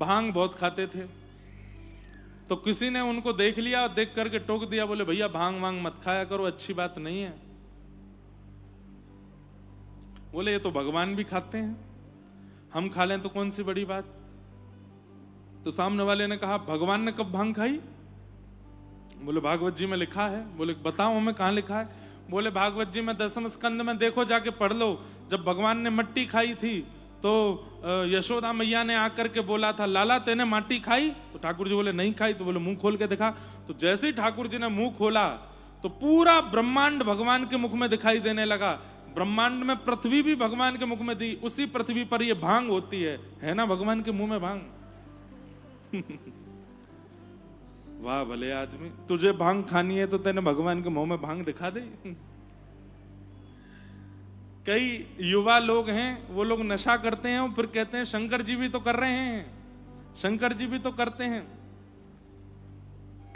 भांग बहुत खाते थे। तो किसी ने उनको देख लिया और देख करके टोक दिया, बोले भैया भांग वांग मत खाया करो, अच्छी बात नहीं है। बोले ये तो भगवान भी खाते हैं, हम खा लें तो कौन सी बड़ी बात। तो सामने वाले ने कहा भगवान ने कब भांग खाई? बोले भागवत जी में लिखा है। बोले बताओ हमें कहां लिखा है? बोले भागवत जी में 10वें स्कंद में देखो, जाके पढ़ लो। जब भगवान ने मट्टी खाई थी तो यशोदा मैया ने आकर के बोला था लाला तेने माटी खाई? तो ठाकुर जी बोले नहीं खाई। तो बोले मुंह खोल के दिखा। तो जैसे ही ठाकुर जी ने मुंह खोला तो पूरा ब्रह्मांड भगवान के मुख में दिखाई देने लगा। ब्रह्मांड में पृथ्वी भी भगवान के मुख में दी, उसी पृथ्वी पर ये भांग होती है ना भगवान के मुंह में भांग। वाह भले आदमी, तुझे भांग खानी है तो तेने भगवान के मुंह में भांग दिखा दे। कई युवा लोग हैं, वो लोग नशा करते हैं और फिर कहते हैं शंकर जी भी तो कर रहे हैं, शंकर जी भी तो करते हैं।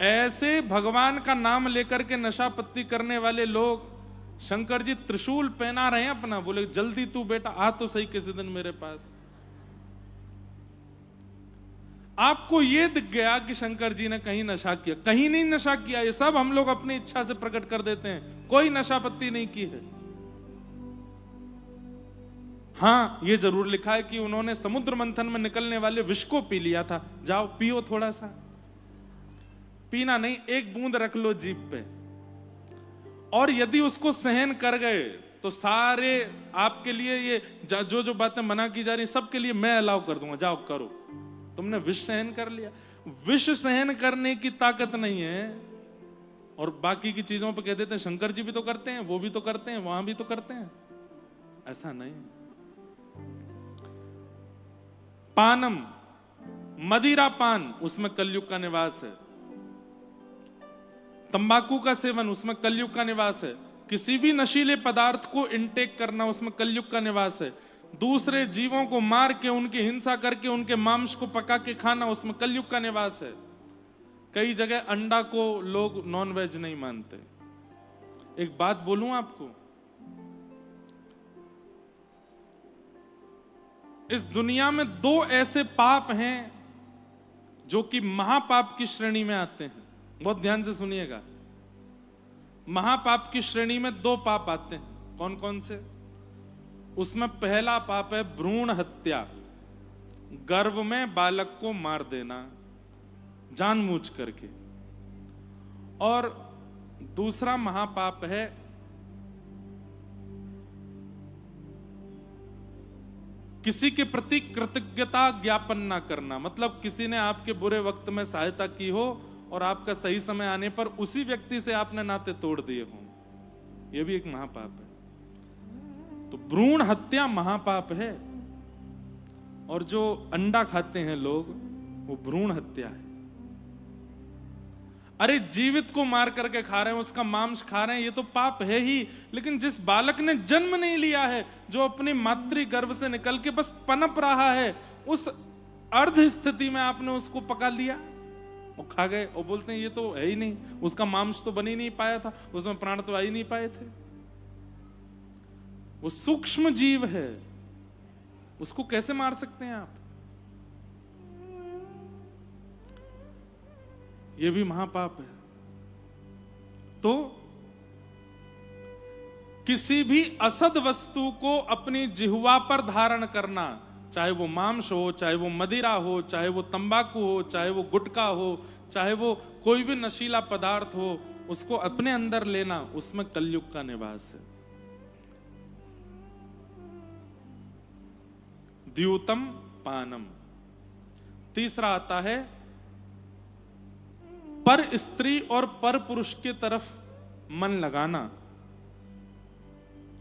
ऐसे भगवान का नाम लेकर के नशा पत्ती करने वाले लोग, शंकर जी त्रिशूल पहना रहे हैं अपना, बोले जल्दी तू बेटा आ तो सही किसी दिन मेरे पास। आपको यह दिख गया कि शंकर जी ने कहीं नशा किया? कहीं नहीं नशा किया। ये सब हम लोग अपनी इच्छा से प्रकट कर देते हैं, कोई नशा पत्ती नहीं की है। हाँ ये जरूर लिखा है कि उन्होंने समुद्र मंथन में निकलने वाले विष को पी लिया था। जाओ पियो, थोड़ा सा पीना नहीं, एक बूंद रख लो जीभ पे, और यदि उसको सहन कर गए तो सारे आपके लिए ये जो जो बातें मना की जा रही सबके लिए मैं अलाउ कर दूंगा, जाओ करो। तुमने विष सहन कर लिया। विष सहन करने की ताकत नहीं है, और बाकी की चीजों पे कह देते हैं शंकर जी भी तो करते हैं, वो भी तो करते हैं, वहां भी तो करते हैं। ऐसा नहीं। पानम, मदिरा पान, उसमें कलयुग का निवास है। तंबाकू का सेवन, उसमें कलयुग का निवास है। किसी भी नशीले पदार्थ को इनटेक करना, उसमें कलयुग का निवास है। दूसरे जीवों को मार के, उनकी हिंसा करके, उनके मांस को पका के खाना, उसमें कलयुग का निवास है। कई जगह अंडा को लोग नॉनवेज नहीं मानते। एक बात बोलूं आपको, इस दुनिया में दो ऐसे पाप हैं जो कि महापाप की श्रेणी में आते हैं। बहुत ध्यान से सुनिएगा। महापाप की श्रेणी में दो पाप आते हैं। कौन कौन से? उसमें पहला पाप है भ्रूण हत्या, गर्भ में बालक को मार देना जानबूझ करके। और दूसरा महापाप है किसी के प्रति कृतज्ञता ज्ञापन ना करना, मतलब किसी ने आपके बुरे वक्त में सहायता की हो और आपका सही समय आने पर उसी व्यक्ति से आपने नाते तोड़ दिए हों, यह भी एक महापाप है। तो भ्रूण हत्या महापाप है, और जो अंडा खाते हैं लोग वो भ्रूण हत्या है। अरे जीवित को मार करके खा रहे हैं, उसका मांस खा रहे हैं, ये तो पाप है ही। लेकिन जिस बालक ने जन्म नहीं लिया है, जो अपनी मातृ गर्भ से निकल के बस पनप रहा है, उस अर्ध स्थिति में आपने उसको पका लिया और खा गए, और बोलते हैं ये तो है ही नहीं, उसका मांस तो बन ही नहीं पाया था, उसमें प्राण तो आ ही नहीं पाए थे। वो सूक्ष्म जीव है, उसको कैसे मार सकते हैं आप? यह भी महापाप है। तो किसी भी असद वस्तु को अपनी जिह्वा पर धारण करना, चाहे वो मांस हो, चाहे वो मदिरा हो, चाहे वो तंबाकू हो, चाहे वो गुटखा हो, चाहे वो कोई भी नशीला पदार्थ हो, उसको अपने अंदर लेना, उसमें कलयुग का निवास है। द्यूतम पानम। तीसरा आता है पर स्त्री और पर पुरुष के तरफ मन लगाना।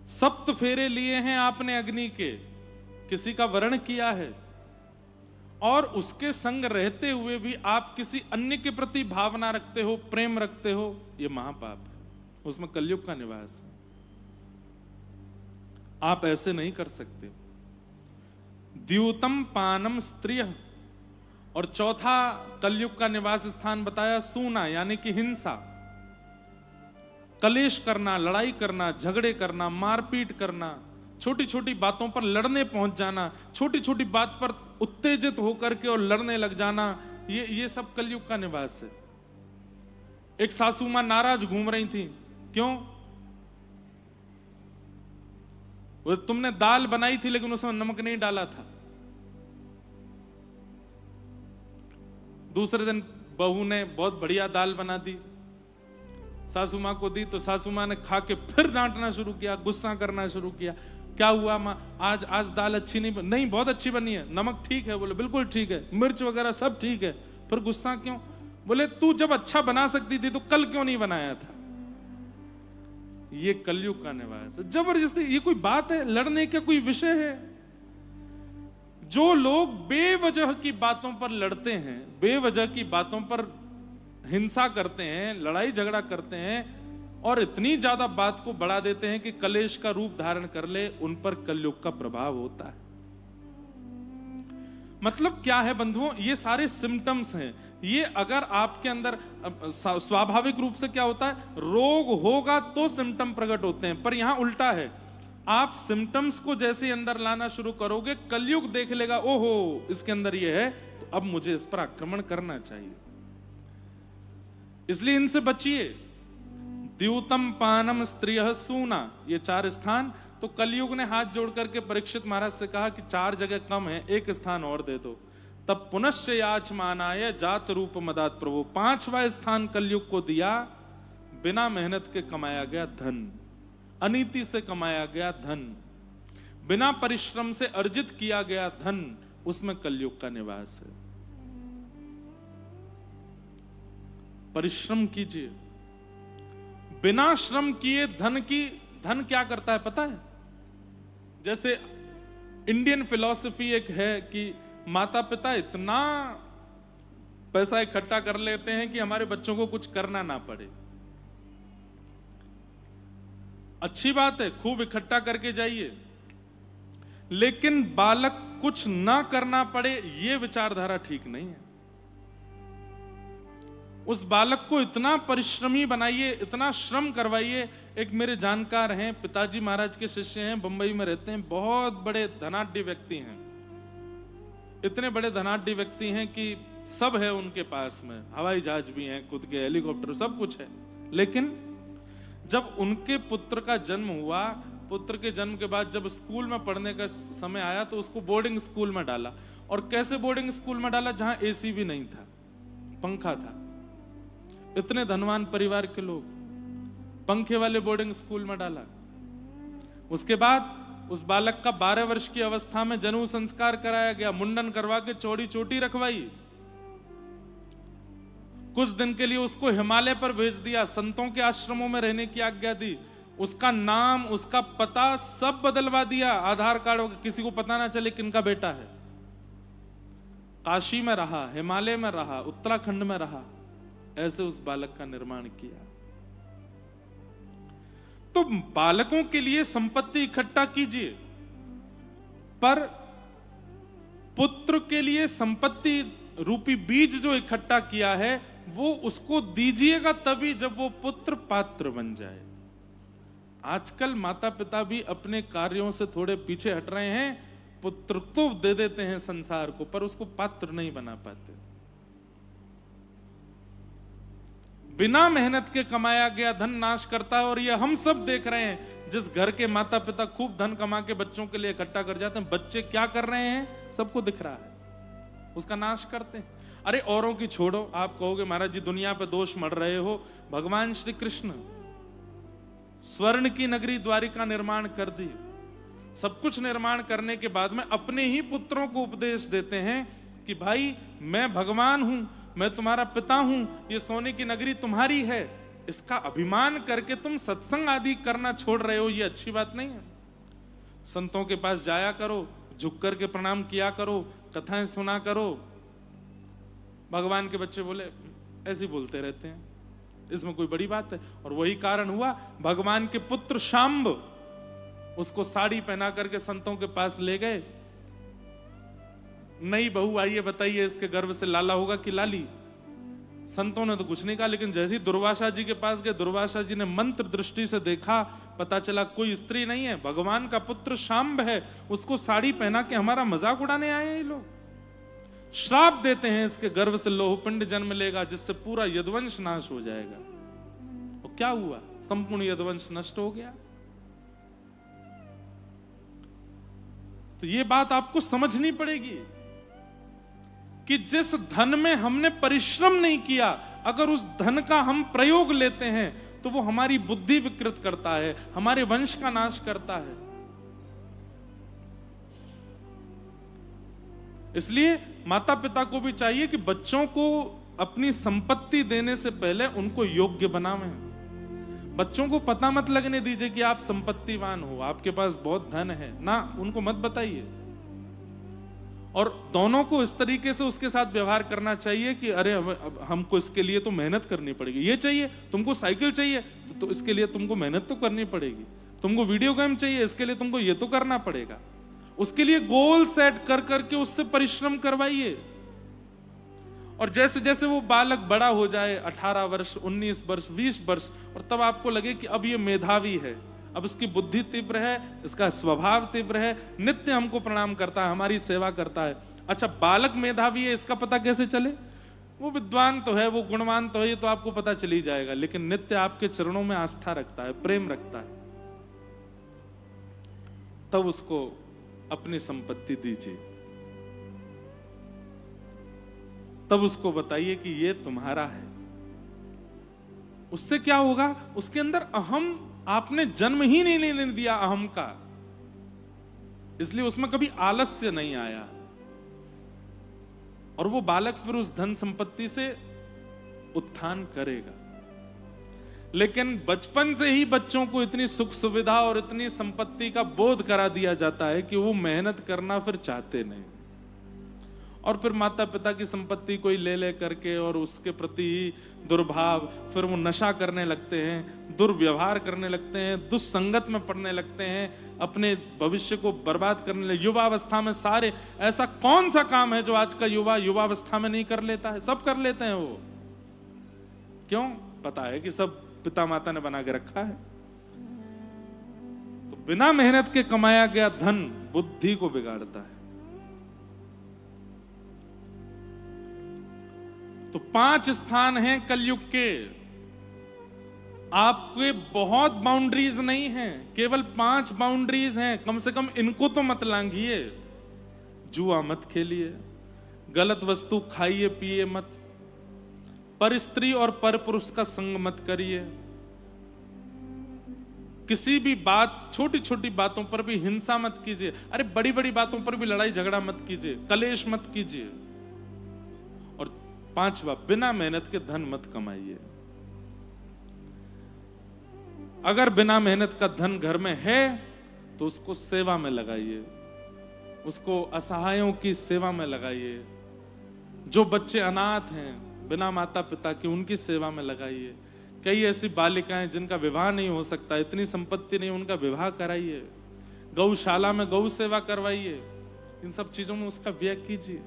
सप्त फेरे लिए हैं आपने अग्नि के, किसी का वर्ण किया है, और उसके संग रहते हुए भी आप किसी अन्य के प्रति भावना रखते हो, प्रेम रखते हो, यह महापाप है, उसमें कलयुग का निवास है। आप ऐसे नहीं कर सकते। द्यूतम पानम स्त्रिय। और चौथा कलयुग का निवास स्थान बताया सूना, यानी कि हिंसा, कलेश करना, लड़ाई करना, झगड़े करना, मारपीट करना, छोटी छोटी बातों पर लड़ने पहुंच जाना, छोटी छोटी बात पर उत्तेजित होकर के और लड़ने लग जाना, ये सब कलयुग का निवास है। एक सासू मां नाराज घूम रही थी, क्यों? वो तुमने दाल बनाई थी लेकिन उसमें नमक नहीं डाला था। दूसरे दिन बहू ने बहुत बढ़िया दाल बना दी, सासू मां को दी, तो सासू मां ने खा के फिर डांटना शुरू किया, गुस्सा करना शुरू किया। क्या हुआ मां, आज दाल अच्छी नहीं, बहुत अच्छी बनी है, नमक ठीक है। बोले बिल्कुल ठीक है, मिर्च वगैरह सब ठीक है, फिर गुस्सा क्यों? बोले तू जब अच्छा बना सकती थी तो कल क्यों नहीं बनाया था? ये कलयुग का निवास है। जबरदस्ती, ये कोई बात है? लड़ने का कोई विषय है? जो लोग बेवजह की बातों पर लड़ते हैं, बेवजह की बातों पर हिंसा करते हैं, लड़ाई झगड़ा करते हैं, और इतनी ज्यादा बात को बढ़ा देते हैं कि कलेश का रूप धारण कर ले, उन पर कलयुग का प्रभाव होता है। मतलब क्या है बंधुओं, ये सारे सिम्टम्स हैं। ये अगर आपके अंदर स्वाभाविक रूप से क्या होता है, रोग होगा तो सिम्टम प्रकट होते हैं, पर यहां उल्टा है। आप सिम्टम्स को जैसे अंदर लाना शुरू करोगे, कलयुग देख लेगा, ओहो इसके अंदर ये है, तो अब मुझे इस पर आक्रमण करना चाहिए। इसलिए इनसे बचिए। द्यूतम पानम स्त्रियः सूना, ये 4 स्थान। तो कलयुग ने हाथ जोड़ करके परीक्षित महाराज से कहा कि 4 जगह कम है, 1 स्थान और दे दो। तब पुनश्च याचमानाय जात रूप मदात प्रभु, 5वां स्थान कलयुग को दिया, बिना मेहनत के कमाया गया धन, अनीति से कमाया गया धन, बिना परिश्रम से अर्जित किया गया धन, उसमें कलयुग का निवास है। परिश्रम कीजिए, बिना श्रम किए धन क्या करता है पता है? जैसे इंडियन फिलॉसफी एक है कि माता पिता इतना पैसा इकट्ठा कर लेते हैं कि हमारे बच्चों को कुछ करना ना पड़े। अच्छी बात है, खूब इकट्ठा करके जाइए, लेकिन बालक कुछ ना करना पड़े, यह विचारधारा ठीक नहीं है। उस बालक को इतना परिश्रमी बनाइए, इतना श्रम करवाइए। एक मेरे जानकार हैं, पिताजी महाराज के शिष्य हैं, बंबई में रहते हैं, बहुत बड़े धनाढ्य व्यक्ति हैं। इतने बड़े धनाढ्य व्यक्ति हैं कि सब है उनके पास में, हवाई जहाज भी हैं, खुद के हेलीकॉप्टर, सब कुछ है। लेकिन जब उनके पुत्र का जन्म हुआ पुत्र के जन्म के बाद जब स्कूल में पढ़ने का समय आया तो उसको बोर्डिंग स्कूल में डाला। और कैसे बोर्डिंग स्कूल में डाला? जहां एसी भी नहीं था, पंखा था। इतने धनवान परिवार के लोग, पंखे वाले बोर्डिंग स्कूल में डाला। उसके बाद उस बालक का 12 वर्ष की अवस्था में जनेऊ संस्कार कराया गया, मुंडन करवा के चौड़ी चोटी रखवाई। कुछ दिन के लिए उसको हिमालय पर भेज दिया, संतों के आश्रमों में रहने की आज्ञा दी। उसका नाम, उसका पता सब बदलवा दिया, आधार कार्ड किसी को पता ना चले किनका बेटा है। काशी में रहा, हिमालय में रहा, उत्तराखंड में रहा, ऐसे उस बालक का निर्माण किया। तो बालकों के लिए संपत्ति इकट्ठा कीजिए, पर पुत्र के लिए संपत्ति रूपी बीज जो इकट्ठा किया है वो उसको दीजिएगा तभी जब वो पुत्र पात्र बन जाए। आजकल माता पिता भी अपने कार्यों से थोड़े पीछे हट रहे हैं, पुत्र तो दे देते हैं संसार को पर उसको पात्र नहीं बना पाते। बिना मेहनत के कमाया गया धन नाश करता है, और ये हम सब देख रहे हैं। जिस घर के माता पिता खूब धन कमा के बच्चों के लिए इकट्ठा कर जाते हैं, बच्चे क्या कर रहे हैं सबको दिख रहा है, उसका नाश करते हैं। अरे औरों की छोड़ो, आप कहोगे महाराज जी दुनिया पे दोष मढ़ रहे हो। भगवान श्री कृष्ण स्वर्ण की नगरी द्वारिका निर्माण कर दी, सब कुछ निर्माण करने के बाद में अपने ही पुत्रों को उपदेश देते हैं कि भाई मैं भगवान हूं, मैं तुम्हारा पिता हूं, ये सोने की नगरी तुम्हारी है। इसका अभिमान करके तुम सत्संग आदि करना छोड़ रहे हो, ये अच्छी बात नहीं है। संतों के पास जाया करो, झुक करके प्रणाम किया करो, कथाएं सुना करो। भगवान के बच्चे बोले ऐसे बोलते रहते हैं, इसमें कोई बड़ी बात है? और वही कारण हुआ, भगवान के पुत्र शांब उसको साड़ी पहना करके संतों के पास ले गए। नई बहू आई है, बताइए इसके गर्भ से लाला होगा कि लाली? संतों ने तो कुछ नहीं कहा, लेकिन जैसे ही दुर्वासा जी के पास गए, दुर्वासा जी ने मंत्र दृष्टि से देखा, पता चला कोई स्त्री नहीं है, भगवान का पुत्र शांब है। उसको साड़ी पहना के हमारा मजाक उड़ाने आए हैं ये लोग। श्राप देते हैं इसके गर्भ से लोहपिंड जन्म लेगा, जिससे पूरा यदुवंश नाश हो जाएगा। और क्या हुआ? संपूर्ण यदुवंश नष्ट हो गया। तो ये बात आपको समझनी पड़ेगी कि जिस धन में हमने परिश्रम नहीं किया, अगर उस धन का हम प्रयोग लेते हैं तो वो हमारी बुद्धि विकृत करता है, हमारे वंश का नाश करता है। इसलिए माता पिता को भी चाहिए कि बच्चों को अपनी संपत्ति देने से पहले उनको योग्य बनावें। बच्चों को पता मत लगने दीजिए कि आप संपत्तिवान हो, आपके पास बहुत धन है ना, उनको मत बताइए। और दोनों को इस तरीके से उसके साथ व्यवहार करना चाहिए कि अरे हमको इसके लिए तो मेहनत करनी पड़ेगी। ये चाहिए तुमको साइकिल चाहिए तो इसके लिए तुमको मेहनत तो करनी पड़ेगी। तुमको वीडियो गेम चाहिए, इसके लिए तुमको ये तो करना पड़ेगा। उसके लिए गोल सेट कर करके उससे परिश्रम करवाइए। और जैसे जैसे वो बालक बड़ा हो जाए, 18 वर्ष, 19 वर्ष, 20 वर्ष, और तब आपको लगे कि अब ये मेधावी है, अब इसकी बुद्धि तीव्र है, इसका स्वभाव तीव्र है, नित्य हमको प्रणाम करता है, हमारी सेवा करता है। अच्छा, बालक मेधावी है, इसका पता कैसे चले? वो विद्वान तो है, वो गुणवान तो है, ये तो आपको पता चल ही जाएगा, लेकिन नित्य आपके चरणों में आस्था रखता है, प्रेम रखता है, तब उसको अपनी संपत्ति दीजिए। तब उसको बताइए कि ये तुम्हारा है। उससे क्या होगा? उसके अंदर अहम, आपने जन्म ही नहीं लेने दिया अहम का, इसलिए उसमें कभी आलस्य नहीं आया। और वो बालक फिर उस धन संपत्ति से उत्थान करेगा। लेकिन बचपन से ही बच्चों को इतनी सुख सुविधा और इतनी संपत्ति का बोध करा दिया जाता है कि वो मेहनत करना फिर चाहते नहीं। और फिर माता पिता की संपत्ति कोई ले ले करके और उसके प्रति दुर्भाव, फिर वो नशा करने लगते हैं, दुर्व्यवहार करने लगते हैं, दुस्संगत में पड़ने लगते हैं, अपने भविष्य को बर्बाद करने लगे। युवावस्था में सारे, ऐसा कौन सा काम है जो आज का युवा युवावस्था में नहीं कर लेता है? सब कर लेते हैं वो। क्यों? पता है कि सब पिता माता ने बना के रखा है। तो बिना मेहनत के कमाया गया धन बुद्धि को बिगाड़ता है। तो 5 स्थान हैं कलयुग के। आपके बहुत बाउंड्रीज नहीं हैं, केवल 5 बाउंड्रीज हैं, कम से कम इनको तो मत लांघिए। जुआ मत खेलिए, गलत वस्तु खाइए पिए मत, पर स्त्री और पर पुरुष का संग मत करिए, किसी भी बात, छोटी छोटी बातों पर भी हिंसा मत कीजिए, अरे बड़ी बड़ी बातों पर भी लड़ाई झगड़ा मत कीजिए, कलेश मत कीजिए। और 5वां, बिना मेहनत के धन मत कमाइए। अगर बिना मेहनत का धन घर में है तो उसको सेवा में लगाइए, उसको असहायों की सेवा में लगाइए। जो बच्चे अनाथ हैं बिना माता पिता के, उनकी सेवा में लगाइए। कई ऐसी बालिकाएं जिनका विवाह नहीं हो सकता, इतनी संपत्ति नहीं, उनका विवाह कराइए। गौशाला में गौ सेवा करवाइए। इन सब चीजों में उसका व्यय कीजिए।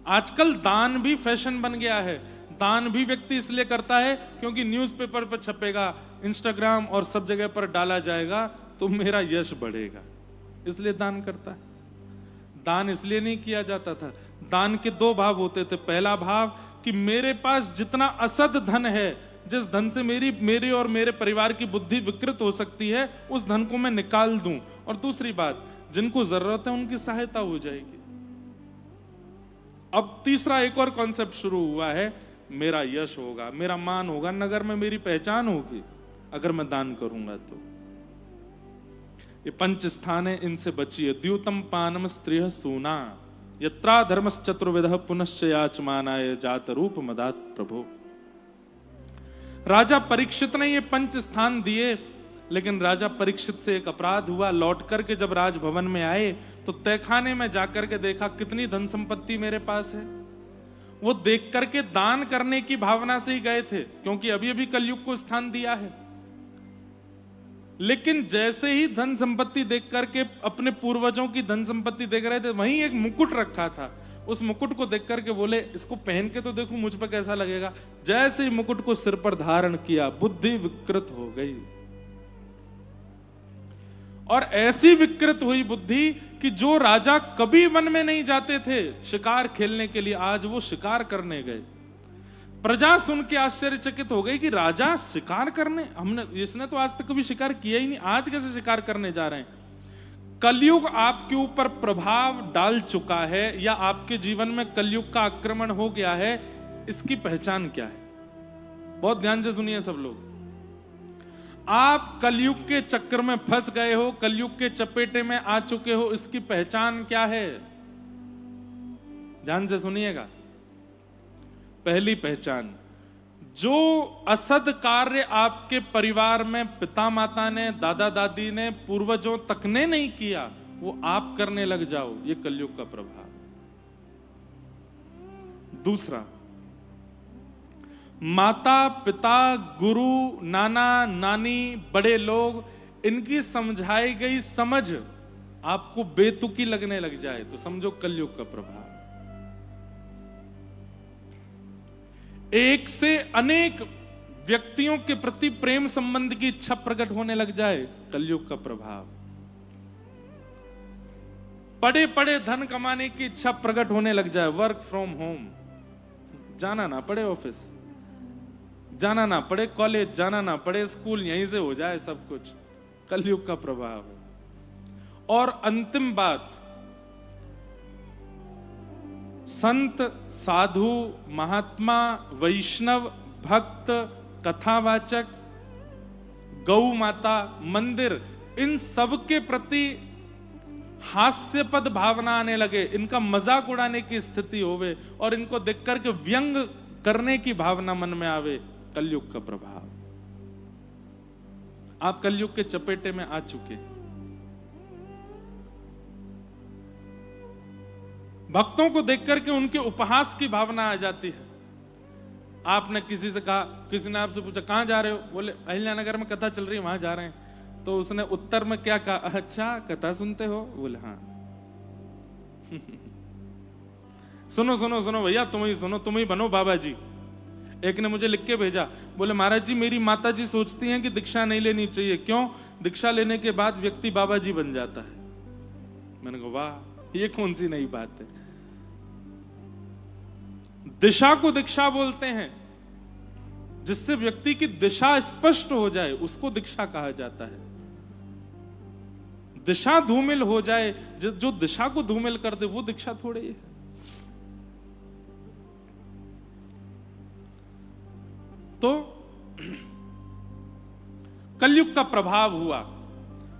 आजकल दान भी फैशन बन गया है। दान भी व्यक्ति इसलिए करता है क्योंकि न्यूज़पेपर पर छपेगा, इंस्टाग्राम और सब जगह पर डाला जाएगा तो मेरा यश बढ़ेगा, इसलिए दान करता है। दान इसलिए नहीं किया जाता था। दान के 2 भाव होते थे। पहला भाव कि मेरे पास जितना असद धन है, जिस धन से मेरे और मेरे परिवार की बुद्धि विकृत हो सकती है, उस धन को मैं निकाल दूं। और दूसरी बात, जिनको जरूरत है उनकी सहायता हो जाएगी। अब तीसरा एक और कॉन्सेप्ट शुरू हुआ है, मेरा यश होगा, मेरा मान होगा, नगर में मेरी पहचान होगी अगर मैं दान करूंगा तो। ये 5 स्थान है, इनसे बचिए। द्यूतम पानम स्त्रिय सूना, यत्रा धर्मश्चतुर्विधः पुनश्च याचमानाय जात रूप मदात प्रभो। राजा परीक्षित ने ये 5 स्थान दिए, लेकिन राजा परीक्षित से एक अपराध हुआ। लौट करके जब राजभवन में आए तो तहखाने में जाकर के देखा कितनी धन संपत्ति मेरे पास है। वो देख करके दान करने की भावना से ही गए थे, क्योंकि अभी अभी कलयुग को स्थान दिया है। लेकिन जैसे ही धन संपत्ति देख करके, अपने पूर्वजों की धन संपत्ति देख रहे थे, वहीं एक मुकुट रखा था। उस मुकुट को देख करके बोले, इसको पहन के तो देखो मुझ पर कैसा लगेगा। जैसे ही मुकुट को सिर पर धारण किया, बुद्धि विकृत हो गई। और ऐसी विकृत हुई बुद्धि कि जो राजा कभी वन में नहीं जाते थे शिकार खेलने के लिए, आज वो शिकार करने गए। प्रजा सुन के आश्चर्यचकित हो गई कि राजा शिकार करने, इसने तो आज तक कभी शिकार किया ही नहीं, आज कैसे शिकार करने जा रहे हैं। कलयुग आपके ऊपर प्रभाव डाल चुका है, या आपके जीवन में कलयुग का आक्रमण हो गया है, इसकी पहचान क्या है? बहुत ध्यान से सुनिए सब लोग। आप कलयुग के चक्कर में फंस गए हो, कलयुग के चपेटे में आ चुके हो, इसकी पहचान क्या है? ध्यान से सुनिएगा। पहली पहचान, जो असद कार्य आपके परिवार में पिता माता ने, दादा दादी ने, पूर्वजों तक ने नहीं किया, वो आप करने लग जाओ, ये कलयुग का प्रभाव। दूसरा, माता पिता, गुरु, नाना नानी, बड़े लोग, इनकी समझाई गई समझ आपको बेतुकी लगने लग जाए तो समझो कलयुग का प्रभाव। एक से अनेक व्यक्तियों के प्रति प्रेम संबंध की इच्छा प्रकट होने लग जाए, कलयुग का प्रभाव। बड़े बड़े धन कमाने की इच्छा प्रकट होने लग जाए, वर्क फ्रॉम होम, जाना ना पड़े ऑफिस, जाना ना पड़े कॉलेज, जाना ना पड़े स्कूल, यहीं से हो जाए सब कुछ, कलयुग का प्रभाव है। और अंतिम बात, संत, साधु, महात्मा, वैष्णव, भक्त, कथावाचक, गौ माता, मंदिर, इन सब के प्रति हास्यपद भावना आने लगे, इनका मजाक उड़ाने की स्थिति होवे और इनको देख करके व्यंग करने की भावना मन में आवे, कलयुग का प्रभाव। आप कलयुग के चपेटे में आ चुके। भक्तों को देख करके उनके उपहास की भावना आ जाती है। आपने किसी से कहा, किसी ने आपसे पूछा कहां जा रहे हो, बोले अहिल्यानगर में कथा चल रही है वहां जा रहे हैं। तो उसने उत्तर में क्या कहा, अच्छा कथा सुनते हो, बोले हाँ। सुनो सुनो सुनो भैया, तुम ही सुनो, तुम ही बनो बाबा जी। एक ने मुझे लिख के भेजा, बोले महाराज जी मेरी माता जी सोचती हैं कि दीक्षा नहीं लेनी चाहिए, क्यों? दीक्षा लेने के बाद व्यक्ति बाबा जी बन जाता है। मैंने कहा वाह, ये कौन सी नई बात है। दिशा को दीक्षा बोलते हैं। जिससे व्यक्ति की दिशा स्पष्ट हो जाए उसको दीक्षा कहा जाता है। दिशा धूमिल हो जाए, जो दिशा को धूमिल कर दे वो दीक्षा थोड़ी है। तो कलयुग का प्रभाव हुआ,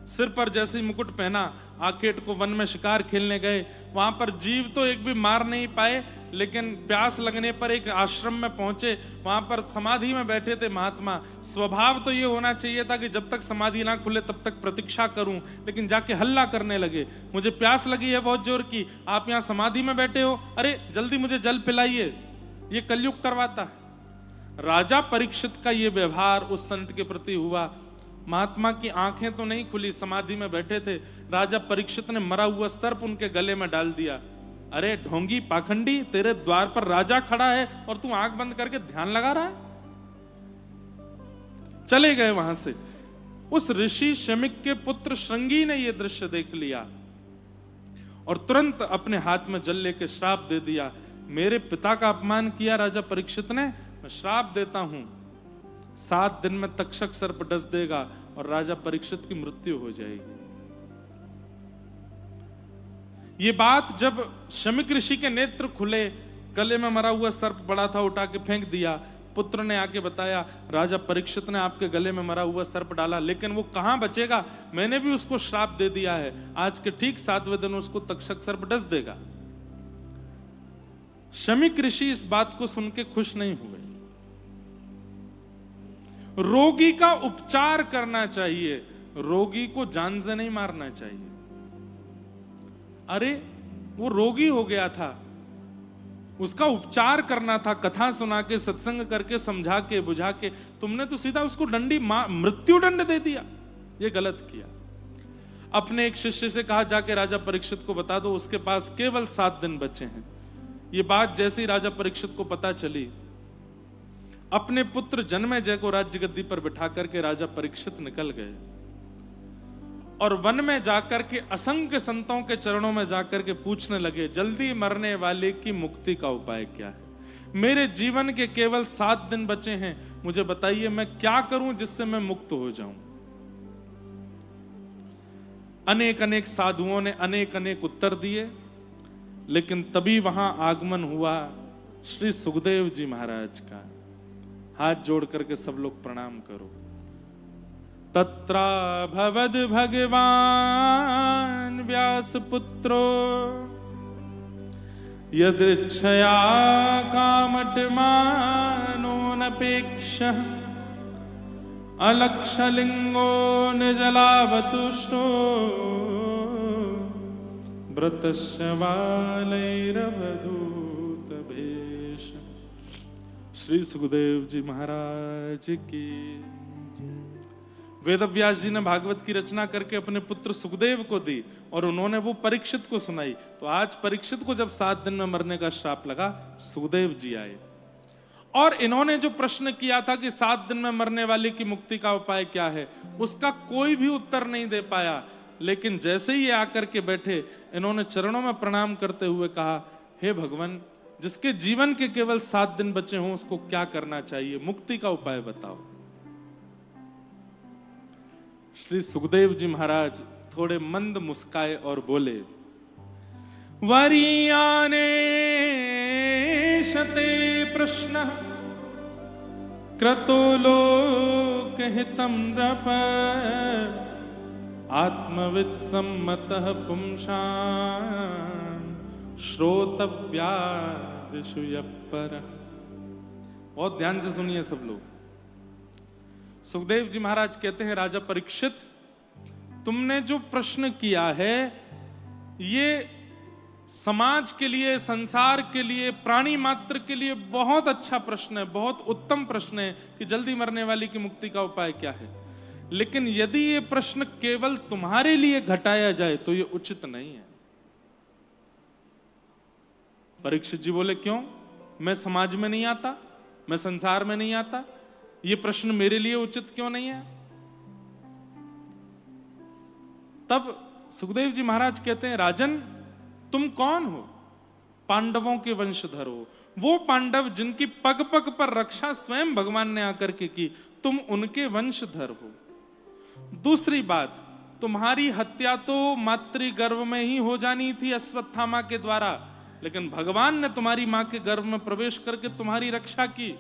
सिर पर जैसे ही मुकुट पहना, आखेट को वन में शिकार खेलने गए, वहां पर जीव तो एक भी मार नहीं पाए, लेकिन प्यास लगने पर एक आश्रम में पहुंचे, वहां पर समाधि में बैठे थे महात्मा। स्वभाव तो ये होना चाहिए था कि जब तक समाधि ना खुले तब तक प्रतीक्षा करूं, लेकिन जाके हल्ला करने लगे, मुझे प्यास लगी है बहुत जोर की, आप यहां समाधि में बैठे हो, अरे जल्दी मुझे जल पिलाइए। ये कलयुग करवाता है। राजा परीक्षित का ये व्यवहार उस संत के प्रति हुआ। महात्मा की आंखें तो नहीं खुली, समाधि में बैठे थे, राजा परीक्षित ने मरा हुआ सर्प उनके गले में डाल दिया। अरे ढोंगी पाखंडी, तेरे द्वार पर राजा खड़ा है और तू आंख बंद करके ध्यान लगा रहा है। चले गए वहां से। उस ऋषि शमिक के पुत्र श्रृंगी ने यह दृश्य देख लिया और तुरंत अपने हाथ में जल लेके श्राप दे दिया। मेरे पिता का अपमान किया राजा परीक्षित ने, मैं श्राप देता हूं, 7 दिन में तक्षक सर्प डस देगा और राजा परीक्षित की मृत्यु हो जाएगी। ये बात जब शमिक ऋषि के नेत्र खुले, गले में मरा हुआ सर्प बड़ा था, उठा के फेंक दिया। पुत्र ने आके बताया, राजा परीक्षित ने आपके गले में मरा हुआ सर्प डाला, लेकिन वो कहां बचेगा, मैंने भी उसको श्राप दे दिया है, आज के ठीक 7वें दिन उसको तक्षक सर्प डस देगा। शमिक ऋषि इस बात को सुन के खुश नहीं हुए। रोगी का उपचार करना चाहिए, रोगी को जान से नहीं मारना चाहिए। अरे वो रोगी हो गया था, उसका उपचार करना था, कथा सुना के, सत्संग करके, समझा के, बुझा के। तुमने तो सीधा उसको दंडी मृत्यु दंड दे दिया, ये गलत किया। अपने एक शिष्य से कहा, जाके राजा परीक्षित को बता दो उसके पास केवल 7 दिन बचे हैं। ये बात जैसे ही राजा परीक्षित को पता चली, अपने पुत्र जन्मेजय को राज्य गद्दी पर बिठा करके राजा परीक्षित निकल गए और वन में जाकर के असंख्य संतों के चरणों में जाकर के पूछने लगे, जल्दी मरने वाले की मुक्ति का उपाय क्या है? मेरे जीवन के केवल 7 दिन बचे हैं, मुझे बताइए मैं क्या करूं जिससे मैं मुक्त हो जाऊं। अनेक अनेक साधुओं ने अनेक अनेक उत्तर दिए, लेकिन तभी वहां आगमन हुआ श्री सुखदेव जी महाराज का। हाथ जोड़ करके सब लोग प्रणाम करो। तत्रा भवद भगवान व्यास पुत्रो यदृच्छया कामटमानो नपेक्षः अलक्षलिंगो निजलावतुष्टो व्रतस्य बालैरवधूत भेष। श्री सुखदेव जी महाराज की। वेदव्यास जी ने भागवत की रचना करके अपने पुत्र सुखदेव को दी और उन्होंने वो परीक्षित को सुनाई। तो आज परीक्षित को जब 7 दिन में मरने का श्राप लगा, सुखदेव जी आए और इन्होंने जो प्रश्न किया था कि 7 दिन में मरने वाले की मुक्ति का उपाय क्या है, उसका कोई भी उत्तर नहीं दे पाया। लेकिन जैसे ही ये आकर के बैठे, इन्होंने चरणों में प्रणाम करते हुए कहा, हे भगवान, जिसके जीवन के केवल 7 दिन बचे हों उसको क्या करना चाहिए, मुक्ति का उपाय बताओ। श्री सुखदेव जी महाराज थोड़े मंद मुस्काए और बोले, वरीयाने शते प्रश्न क्रतो लोकहितं नृप आत्मवित् सम्मतः पुंसान् श्रोतव्यादिषु यः परः। बहुत ध्यान से सुनिए सब लोग। सुखदेव जी महाराज कहते हैं, राजा परीक्षित, तुमने जो प्रश्न किया है ये समाज के लिए, संसार के लिए, प्राणी मात्र के लिए बहुत अच्छा प्रश्न है, बहुत उत्तम प्रश्न है कि जल्दी मरने वाली की मुक्ति का उपाय क्या है। लेकिन यदि ये प्रश्न केवल तुम्हारे लिए घटाया जाए तो ये उचित नहीं है। परीक्षित जी बोले, क्यों? मैं समाज में नहीं आता, मैं संसार में नहीं आता, ये प्रश्न मेरे लिए उचित क्यों नहीं है? तब सुखदेव जी महाराज कहते हैं, राजन, तुम कौन हो? पांडवों के वंशधर हो, वो पांडव जिनकी पग पग पर रक्षा स्वयं भगवान ने आकर के की, तुम उनके वंशधर हो। दूसरी बात, तुम्हारी हत्या तो मातृगर्भ में ही हो जानी थी अश्वत्थामा के द्वारा, लेकिन भगवान ने तुम्हारी मां के गर्भ में प्रवेश करके तुम्हारी रक्षा की।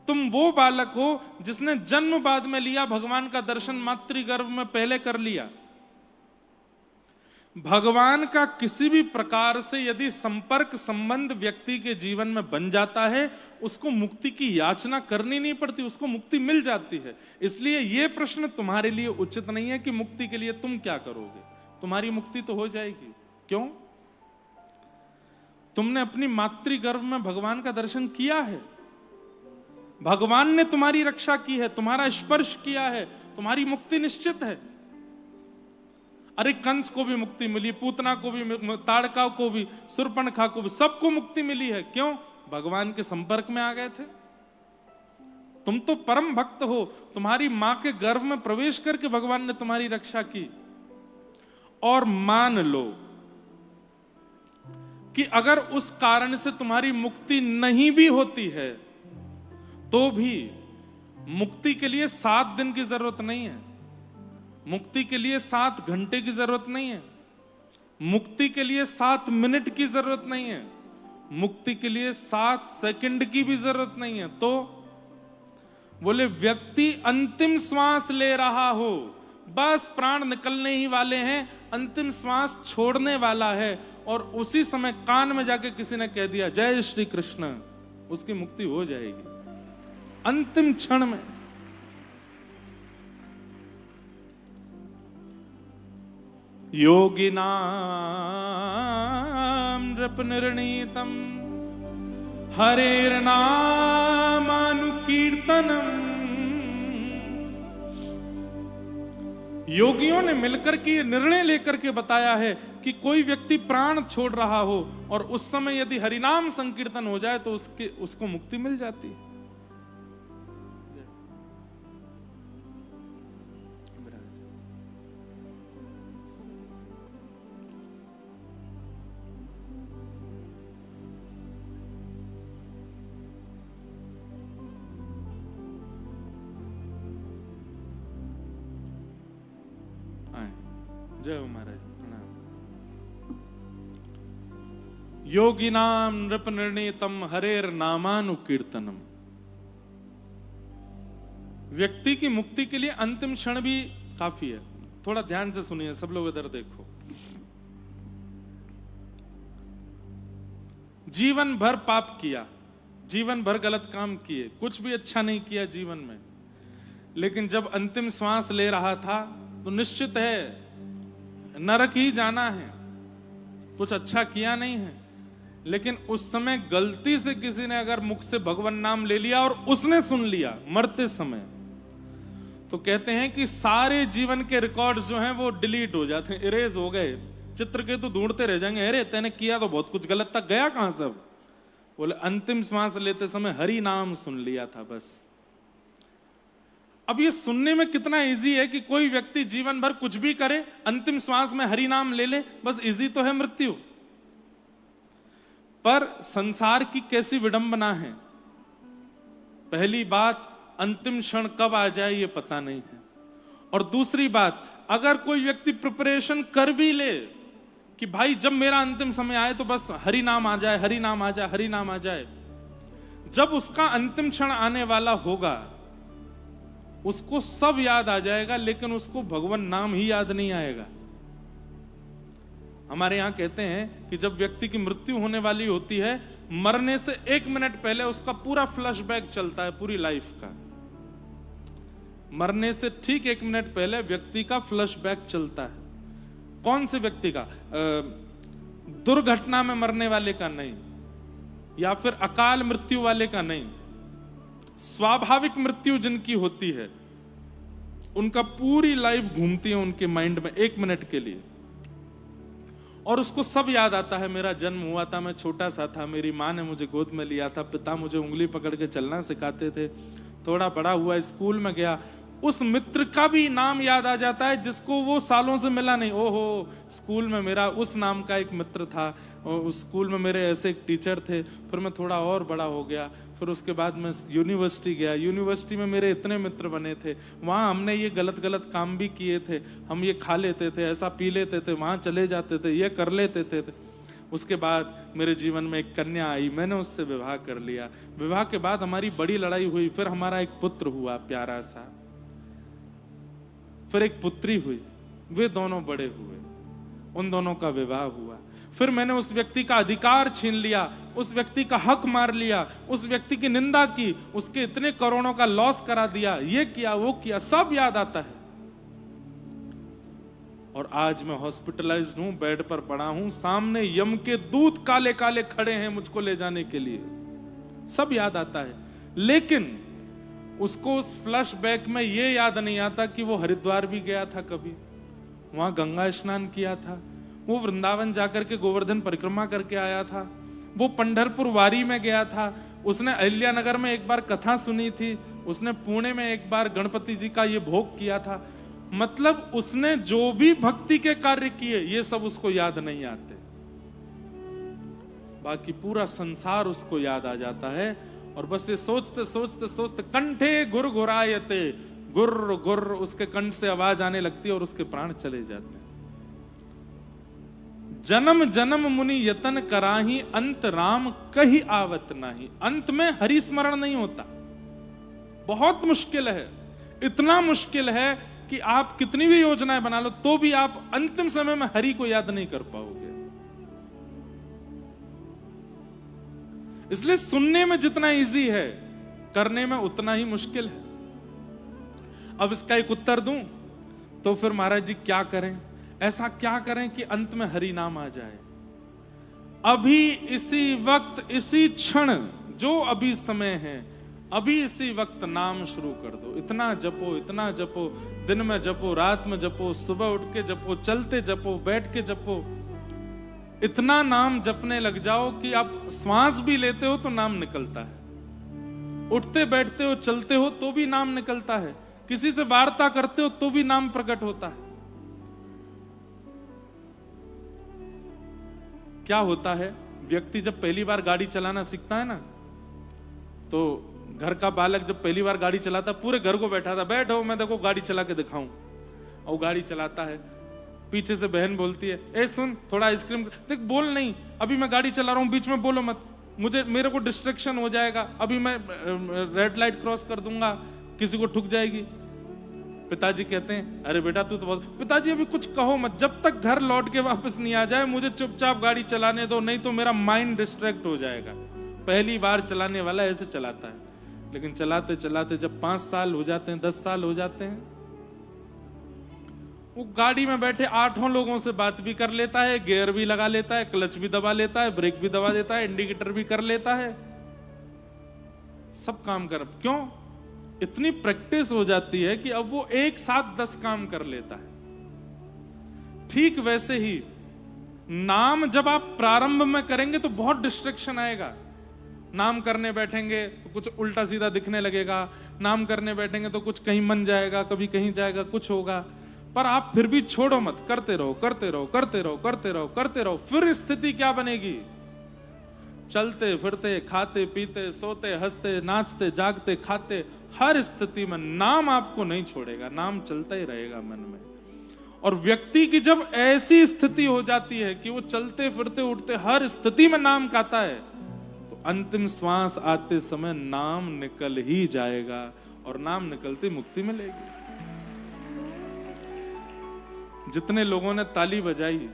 तुम वो बालक हो जिसने जन्म बाद में लिया, भगवान का दर्शन मातृगर्भ में पहले कर लिया। भगवान का किसी भी प्रकार से यदि संपर्क संबंध व्यक्ति के जीवन में बन जाता है, उसको मुक्ति की याचना करनी नहीं पड़ती, उसको मुक्ति मिल जाती है। इसलिए यह प्रश्न तुम्हारे लिए उचित नहीं है कि मुक्ति के लिए तुम क्या करोगे, तुम्हारी मुक्ति तो हो जाएगी। क्यों? तुमने अपनी मातृगर्भ में भगवान का दर्शन किया है, भगवान ने तुम्हारी रक्षा की है, तुम्हारा स्पर्श किया है, तुम्हारी मुक्ति निश्चित है। अरे कंस को भी मुक्ति मिली, पूतना को भी, ताड़का को भी, शूर्पणखा को भी, सबको मुक्ति मिली है। क्यों? भगवान के संपर्क में आ गए थे। तुम तो परम भक्त हो, तुम्हारी मां के गर्भ में प्रवेश करके भगवान ने तुम्हारी रक्षा की। और मान लो कि अगर उस कारण से तुम्हारी मुक्ति नहीं भी होती है, तो भी मुक्ति के लिए 7 दिन की जरूरत नहीं है, मुक्ति के लिए 7 घंटे की जरूरत नहीं है, मुक्ति के लिए 7 मिनट की जरूरत नहीं है, मुक्ति के लिए 7 सेकंड की भी जरूरत नहीं है। तो बोले व्यक्ति अंतिम श्वास ले रहा हो, बस प्राण निकलने ही वाले हैं, अंतिम श्वास छोड़ने वाला है, और उसी समय कान में जाके किसी ने कह दिया जय श्री कृष्ण, उसकी मुक्ति हो जाएगी अंतिम क्षण में। योगिनां नृपनिर्णीतम् हरेर्नामानुकीर्तनम्। योगियों ने मिलकर के निर्णय लेकर के बताया है कि कोई व्यक्ति प्राण छोड़ रहा हो और उस समय यदि हरिनाम संकीर्तन हो जाए तो उसको मुक्ति मिल जाती है। जय महाराज, प्रणाम। योगिनाम नृप निर्णीतम हरेर नामानुकीर्तनम। व्यक्ति की मुक्ति के लिए अंतिम क्षण भी काफी है। थोड़ा ध्यान से सुनिए, सब लोग इधर देखो। जीवन भर पाप किया, जीवन भर गलत काम किए, कुछ भी अच्छा नहीं किया जीवन में, लेकिन जब अंतिम श्वास ले रहा था तो निश्चित है नरक ही जाना है, कुछ अच्छा किया नहीं है। लेकिन उस समय गलती से किसी ने अगर मुख से भगवान नाम ले लिया और उसने सुन लिया मरते समय, तो कहते हैं कि सारे जीवन के रिकॉर्ड्स जो हैं वो डिलीट हो जाते हैं, इरेज हो गए। चित्र के तो ढूंढते रह जाएंगे, अरे तैने किया तो बहुत कुछ गलत था, गया कहां सब? बोले अंतिम श्वास लेते समय हरि नाम सुन लिया था बस। अब ये सुनने में कितना इजी है कि कोई व्यक्ति जीवन भर कुछ भी करे, अंतिम श्वास में हरि नाम ले ले, बस इजी तो है मृत्यु। पर संसार की कैसी विडंबना है। पहली बात, अंतिम क्षण कब आ जाए ये पता नहीं है। और दूसरी बात, अगर कोई व्यक्ति प्रिपरेशन कर भी ले कि भाई जब मेरा अंतिम समय आए तो बस हरि नाम आ जाए, हरि नाम आ जाए, हरि नाम आ जाए, जब उसका अंतिम क्षण आने वाला होगा उसको सब याद आ जाएगा, लेकिन उसको भगवान नाम ही याद नहीं आएगा। हमारे यहां कहते हैं कि जब व्यक्ति की मृत्यु होने वाली होती है, मरने से 1 मिनट पहले उसका पूरा फ्लैशबैक चलता है पूरी लाइफ का। मरने से ठीक 1 मिनट पहले व्यक्ति का फ्लैशबैक चलता है। कौन से व्यक्ति का? दुर्घटना में मरने वाले का नहीं, या फिर अकाल मृत्यु वाले का नहीं। स्वाभाविक मृत्यु जिनकी होती है उनका पूरी लाइफ घूमती है उनके माइंड में 1 मिनट के लिए, और उसको सब याद आता है। मेरा जन्म हुआ था, मैं छोटा सा था, मेरी माँ ने मुझे गोद में लिया था, पिता मुझे उंगली पकड़ के चलना सिखाते थे, थोड़ा बड़ा हुआ स्कूल में गया, उस मित्र का भी नाम याद आ जाता है जिसको वो सालों से मिला नहीं। ओहो, स्कूल में मेरा उस नाम का एक मित्र था, उस स्कूल में मेरे ऐसे एक टीचर थे, फिर मैं थोड़ा और बड़ा हो गया, फिर उसके बाद मैं यूनिवर्सिटी गया, यूनिवर्सिटी में मेरे इतने मित्र बने थे, वहाँ हमने ये गलत गलत काम भी किए थे, हम ये खा लेते थे, ऐसा पी लेते थे, वहाँ चले जाते थे, ये कर लेते थे। उसके बाद मेरे जीवन में एक कन्या आई, मैंने उससे विवाह कर लिया, विवाह के बाद हमारी बड़ी लड़ाई हुई, फिर हमारा एक पुत्र हुआ प्यारा सा, फिर एक पुत्री हुई, वे दोनों बड़े हुए, उन दोनों का विवाह हुआ, फिर मैंने उस व्यक्ति का अधिकार छीन लिया, उस व्यक्ति का हक मार लिया, उस व्यक्ति की निंदा की, उसके इतने करोड़ों का लॉस करा दिया, ये किया वो किया, सब याद आता है। और आज मैं हॉस्पिटलाइज्ड हूं, बेड पर पड़ा हूं, सामने यम के दूत काले काले खड़े हैं मुझको ले जाने के लिए, सब याद आता है। लेकिन उसको उस फ्लैशबैक में ये याद नहीं आता कि वो हरिद्वार भी गया था कभी, वहां गंगा स्नान किया था, वो वृंदावन जाकर के गोवर्धन परिक्रमा करके आया था, वो पंढरपुर वारी में गया था, उसने अहिल्यानगर में एक बार कथा सुनी थी, उसने पुणे में एक बार गणपति जी का ये भोग किया था। मतलब उसने जो भी भक्ति के कार्य किए ये सब उसको याद नहीं आते, बाकी पूरा संसार उसको याद आ जाता है। और बस ये सोचते सोचते सोचते कंठे गुर गुरायते, गुर्र गुर्र उसके कंठ से आवाज आने लगती है और उसके प्राण चले जाते हैं। जन्म जन्म मुनि यतन कराही, अंत राम कही आवत नाही। अंत में हरि स्मरण नहीं होता, बहुत मुश्किल है, इतना मुश्किल है कि आप कितनी भी योजनाएं बना लो तो भी आप अंतिम समय में हरि को याद नहीं कर पाओगे। इसलिए सुनने में जितना इजी है, करने में उतना ही मुश्किल है। अब इसका एक उत्तर दूं तो फिर महाराज जी क्या करें, ऐसा क्या करें कि अंत में हरि नाम आ जाए। अभी इसी वक्त, इसी क्षण, जो अभी समय है, अभी इसी वक्त नाम शुरू कर दो। इतना जपो, इतना जपो, दिन में जपो, रात में जपो, सुबह उठ के जपो, चलते जपो, बैठ के जपो। इतना नाम जपने लग जाओ कि आप श्वास भी लेते हो तो नाम निकलता है, उठते बैठते हो, चलते हो तो भी नाम निकलता है, किसी से वार्ता करते हो तो भी नाम प्रकट होता है। क्या होता है, व्यक्ति जब पहली बार गाड़ी चलाना सीखता है ना, तो घर का बालक जब पहली बार गाड़ी चलाता, पूरे घर को बैठा था, बैठो मैं देखो गाड़ी चला के दिखाऊं, और गाड़ी चलाता है। पीछे से बहन बोलती है, ए सुन थोड़ा आइसक्रीम, देख बोल नहीं, अभी मैं गाड़ी चला रहा हूं, बीच में बोलो मत, मेरे को डिस्ट्रैक्शन हो जाएगा, अभी मैं रेड लाइट क्रॉस कर दूंगा, किसी को ठुक जाएगी। पिताजी कहते हैं, अरे बेटा तू तो बहुत, पिताजी अभी कुछ कहो मत, जब तक घर लौट के वापस नहीं आ जाए मुझे चुपचाप गाड़ी चलाने दो, नहीं तो मेरा माइंड डिस्ट्रैक्ट हो जाएगा। पहली बार चलाने वाला ऐसे चलाता है, लेकिन चलाते चलाते जब 5 साल हो जाते हैं, 10 साल हो जाते हैं, वो गाड़ी में बैठे 8 लोगों से बात भी कर लेता है, गियर भी लगा लेता है, क्लच भी दबा लेता है, ब्रेक भी दबा देता है, इंडिकेटर भी कर लेता है, सब काम कर। क्यों? इतनी प्रैक्टिस हो जाती है कि अब वो एक साथ 10 काम कर लेता है। ठीक वैसे ही नाम जब आप प्रारंभ में करेंगे तो बहुत डिस्ट्रैक्शन आएगा। नाम करने बैठेंगे तो कुछ उल्टा सीधा दिखने लगेगा, नाम करने बैठेंगे तो कुछ कहीं मन जाएगा, कभी कहीं जाएगा, कुछ होगा, पर आप फिर भी छोड़ो मत, करते रहो, करते रहो, करते रहो, करते रहो, करते रहो। फिर स्थिति क्या बनेगी? चलते फिरते, खाते पीते, सोते हंसते, नाचते जागते, खाते, हर स्थिति में नाम आपको नहीं छोड़ेगा, नाम चलता ही रहेगा मन में। और व्यक्ति की जब ऐसी स्थिति हो जाती है कि वो चलते फिरते उठते हर स्थिति में नाम गाता है, तो अंतिम श्वास आते समय नाम निकल ही जाएगा, और नाम निकलते मुक्ति मिलेगी। जितने लोगों ने ताली बजाई,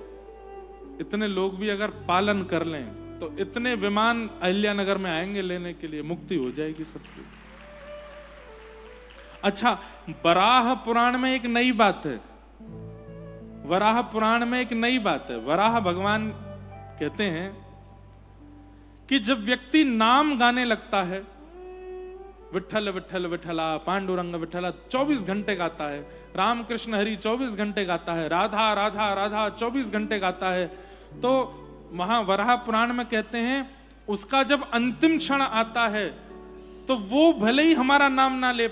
इतने लोग भी अगर पालन कर लें तो इतने विमान अहिल्यानगर में आएंगे लेने के लिए, मुक्ति हो जाएगी सबकी। अच्छा, वराह पुराण में एक नई बात है, वराह पुराण में एक नई बात है। वराह भगवान कहते हैं कि जब व्यक्ति नाम गाने लगता है, विठ्ठल विठ्ठल विठ्ठला, पांडुरंग विठ्ठला 24 घंटे गाता है, राम कृष्ण हरि 24 घंटे गाता है, राधा राधा राधा 24 घंटे गाता है, तो वहां वराह पुराण में कहते हैं उसका जब अंतिम क्षण आता है तो वो भले ही हमारा नाम ना ले